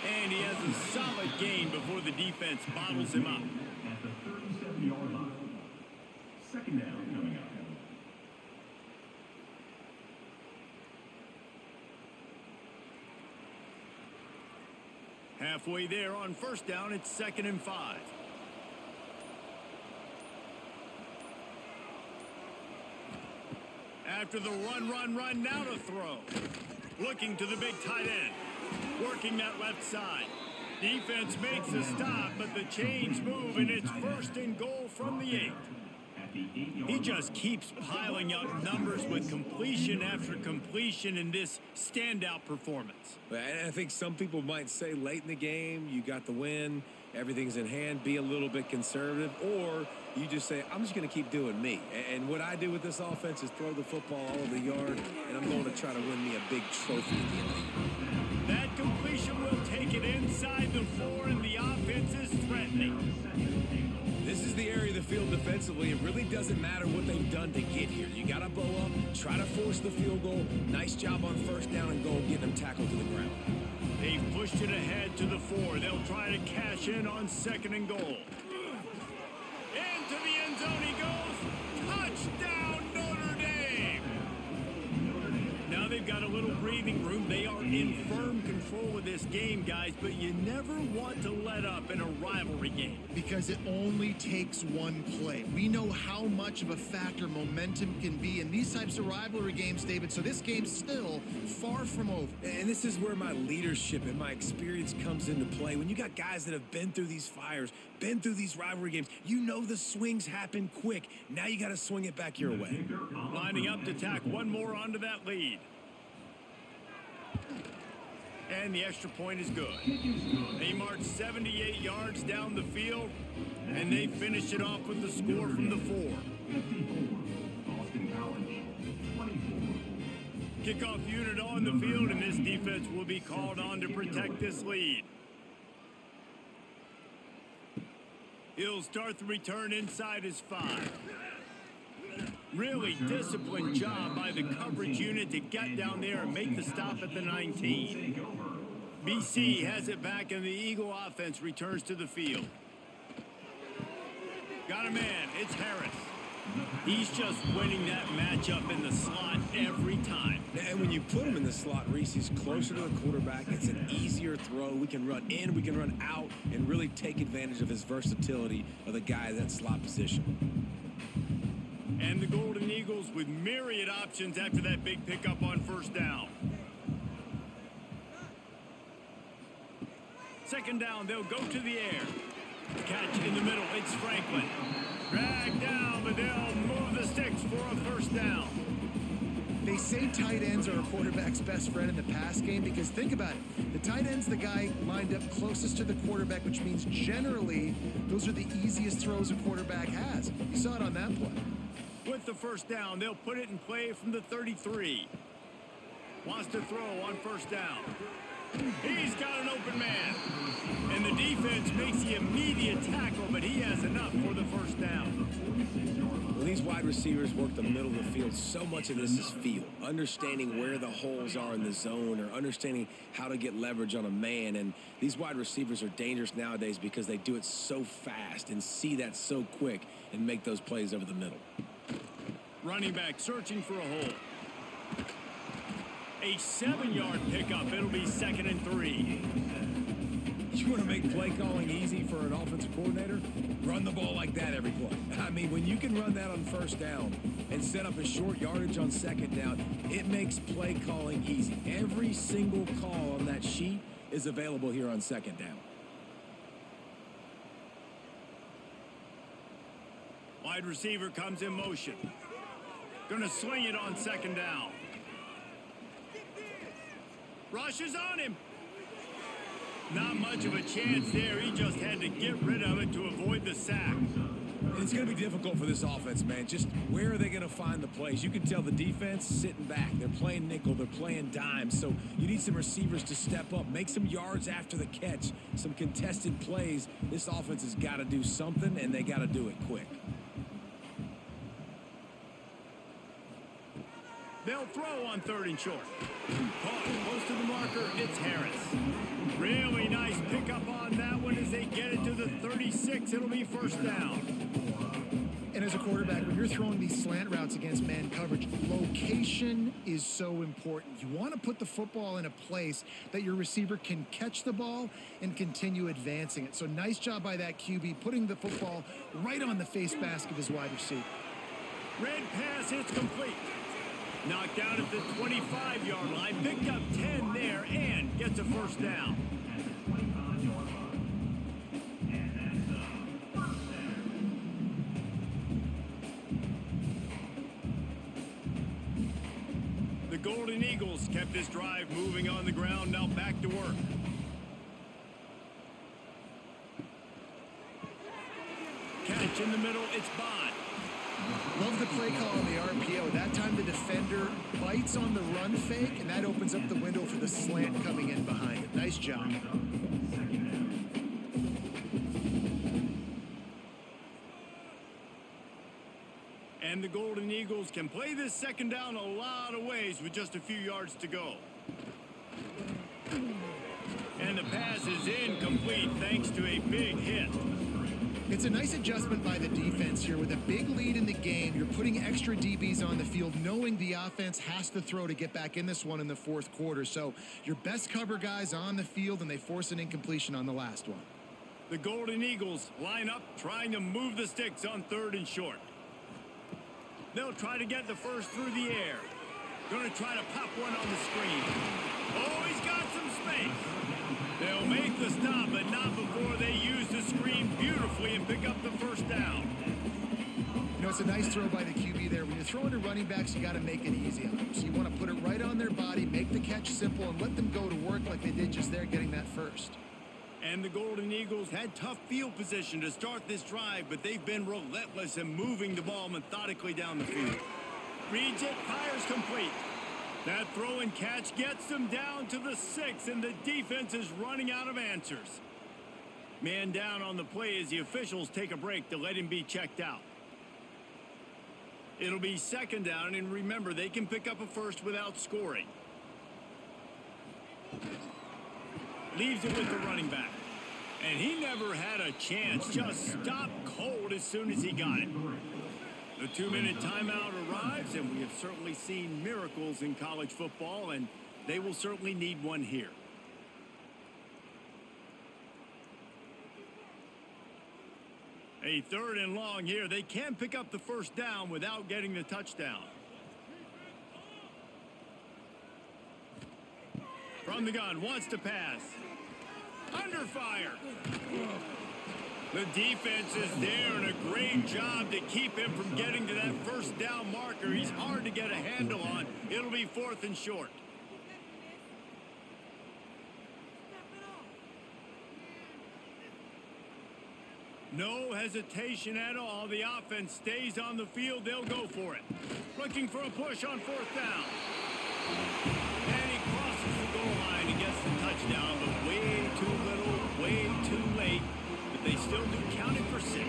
And he has a solid gain before the defense bottles him up. At the 37-yard line. Second down coming up. Halfway there on first down, it's 2nd and 5. After the run, now to throw. Looking to the big tight end. Working that left side. Defense makes a stop, but the chains move, and it's 1st and goal from the 8. He just keeps piling up numbers with completion after completion in this standout performance. And I think some people might say late in the game, you got the win, everything's in hand, be a little bit conservative, or you just say, I'm just going to keep doing me. And what I do with this offense is throw the football all over the yard, and I'm going to try to win me a big trophy at the end of the year. That completion will take it inside the 4, and the offense is threatening. This is the area of the field defensively. It really doesn't matter what they've done to get here. You got to bow up, try to force the field goal. Nice job on first down and goal, getting them tackled to the ground. They've pushed it ahead to the 4. They'll try to cash in on 2nd and goal. Into the end zone he goes. Touchdown, Notre Dame. Now they've got a little breathing room. They are in firm control of this game, guys, but you never want to let up in a rivalry game. Because it only takes one play. We know how much of a factor momentum can be in these types of rivalry games, David, so this game's still far from over. And this is where my leadership and my experience comes into play. When you got guys that have been through these fires, been through these rivalry games, you know the swings happen quick. Now you got to swing it back your way. Lining up to tack one more onto that lead. And the extra point is good. They march 78 yards down the field, and they finish it off with the score from the 4. Kickoff unit on the field, and this defense will be called on to protect this lead. He'll start the return inside his 5. Really disciplined job by the coverage unit to get down there and make the stop at the 19. BC has it back, and the Eagle offense returns to the field. Got a man. It's Harris. He's just winning that matchup in the slot every time. And when you put him in the slot, Reese, he's closer to the quarterback. It's an easier throw. We can run in, we can run out, and really take advantage of his versatility of the guy in that slot position. And the Golden Eagles with myriad options after that big pickup on first down. 2nd down, they'll go to the air. Catch in the middle, it's Franklin. Dragged down, but they'll move the sticks for a first down. They say tight ends are a quarterback's best friend in the pass game because think about it. The tight end's the guy lined up closest to the quarterback, which means generally those are the easiest throws a quarterback has. You saw it on that play. With the first down, they'll put it in play from the 33. Wants to throw on first down. He's got an open man. And the defense makes the immediate tackle, but he has enough for the first down. When these wide receivers work the middle of the field, so much of this is feel. Understanding where the holes are in the zone or understanding how to get leverage on a man. And these wide receivers are dangerous nowadays because they do it so fast and see that so quick and make those plays over the middle. Running back searching for a hole. A 7-yard pickup. It'll be 2nd and 3. You want to make play calling easy for an offensive coordinator? Run the ball like that every play. I mean, when you can run that on first down and set up a short yardage on 2nd down, it makes play calling easy. Every single call on that sheet is available here on 2nd down. Wide receiver comes in motion. Gonna swing it on 2nd down. Rushes on him. Not much of a chance there. He just had to get rid of it to avoid the sack. It's going to be difficult for this offense, man. Just where are they going to find the plays? You can tell the defense sitting back. They're playing nickel. They're playing dime. So you need some receivers to step up, make some yards after the catch, some contested plays. This offense has got to do something, and they got to do it quick. They'll throw on 3rd and short. Caught close to the marker, it's Harris. Really nice pickup on that one as they get it to the 36. It'll be 1st down. And as a quarterback, when you're throwing these slant routes against man coverage, location is so important. You want to put the football in a place that your receiver can catch the ball and continue advancing it. So nice job by that QB, putting the football right on the face mask of his wide receiver. Red pass hits complete. Knocked down at the 25-yard line. Picked up 10 there and gets a 1st down. The Golden Eagles kept this drive moving on the ground. Now back to work. Catch in the middle. It's Bond. Love the play call on the RPO. That time the defender bites on the run fake, and that opens up the window for the slant coming in behind it. Nice job. And the Golden Eagles can play this 2nd down a lot of ways with just a few yards to go. And the pass is incomplete thanks to a big hit. It's a nice adjustment by the defense here. With a big lead in the game, you're putting extra DBs on the field, knowing the offense has to throw to get back in this one in the 4th quarter. So your best cover guys on the field, and they force an incompletion on the last one. The Golden Eagles line up, trying to move the sticks on 3rd and short. They'll try to get the first through the air. Going to try to pop one on the screen. Oh, he's got some space. They'll make the stop, but not before they use the screen beautifully and pick up the 1st down. You know, it's a nice throw by the QB there. When you're throwing to running backs, you got to make it easy on them. So you want to put it right on their body, make the catch simple, and let them go to work like they did just there getting that first. And the Golden Eagles had tough field position to start this drive, but they've been relentless in moving the ball methodically down the field. Reads it, fires complete. That throw and catch gets them down to the 6, and the defense is running out of answers. Man down on the play as the officials take a break to let him be checked out. It'll be 2nd down, and remember, they can pick up a first without scoring. Leaves it with the running back. And he never had a chance. Just stopped cold as soon as he got it. The 2-minute timeout arrives, and we have certainly seen miracles in college football, and they will certainly need one here. A 3rd and long here. They can pick up the 1st down without getting the touchdown. From the gun, wants to pass. Under fire. The defense is there, and a great job to keep him from getting to that 1st down marker. He's hard to get a handle on. It'll be 4th and short. No hesitation at all. The offense stays on the field. They'll go for it. Looking for a push on 4th down. And he crosses the goal line and gets the touchdown, but way too little, way too late. But they still do count it for 6.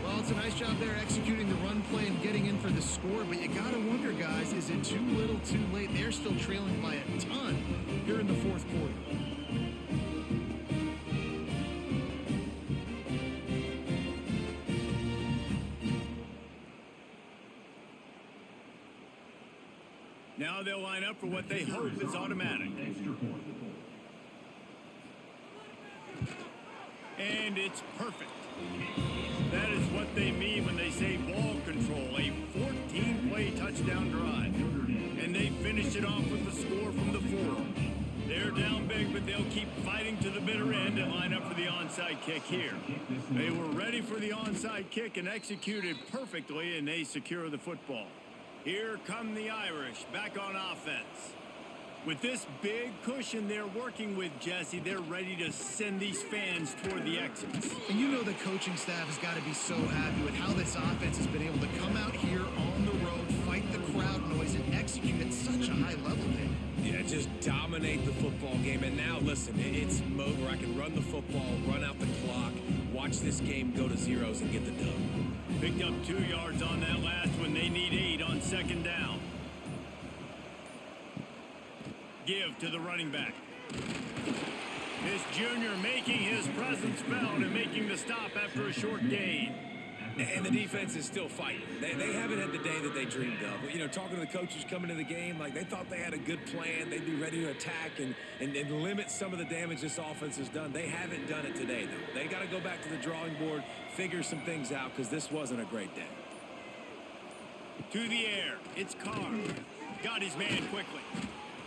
Well, it's a nice job there executing the run play and getting in for the score, but you got to wonder, guys, is it too little, too late? They're still trailing by a ton here in the 4th quarter. Now they'll line up for what they hope is automatic. And it's perfect. That is what they mean when they say ball control. A 14-play touchdown drive. And they finish it off with the score from the 4. They're down big, but they'll keep fighting to the bitter end and line up for the onside kick here. They were ready for the onside kick and executed perfectly, and they secure the football. Here come the Irish back on offense. With this big cushion they're working with, Jesse, they're ready to send these fans toward the exits. And you know the coaching staff has got to be so happy with how this offense has been able to come out here on the road, fight the crowd noise, and execute at such a high level, man. Yeah, just dominate the football game. And now, listen, it's mode where I can run the football, run out the clock, watch this game go to zeros and get the dub. Picked up 2 yards on that last one. They need 8 on 2nd down. give to the running back. This junior making his presence felt and making the stop after a short gain. And the defense is still fighting. They haven't had the day that they dreamed of. You know, talking to the coaches coming into the game, like they thought they had a good plan. They'd be ready to attack and limit some of the damage this offense has done. They haven't done it today, though. They got to go back to the drawing board, figure some things out, because this wasn't a great day. To the air, it's Carr. Got his man quickly.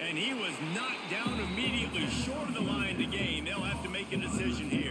And he was knocked down immediately short of the line to gain. They'll have to make a decision here.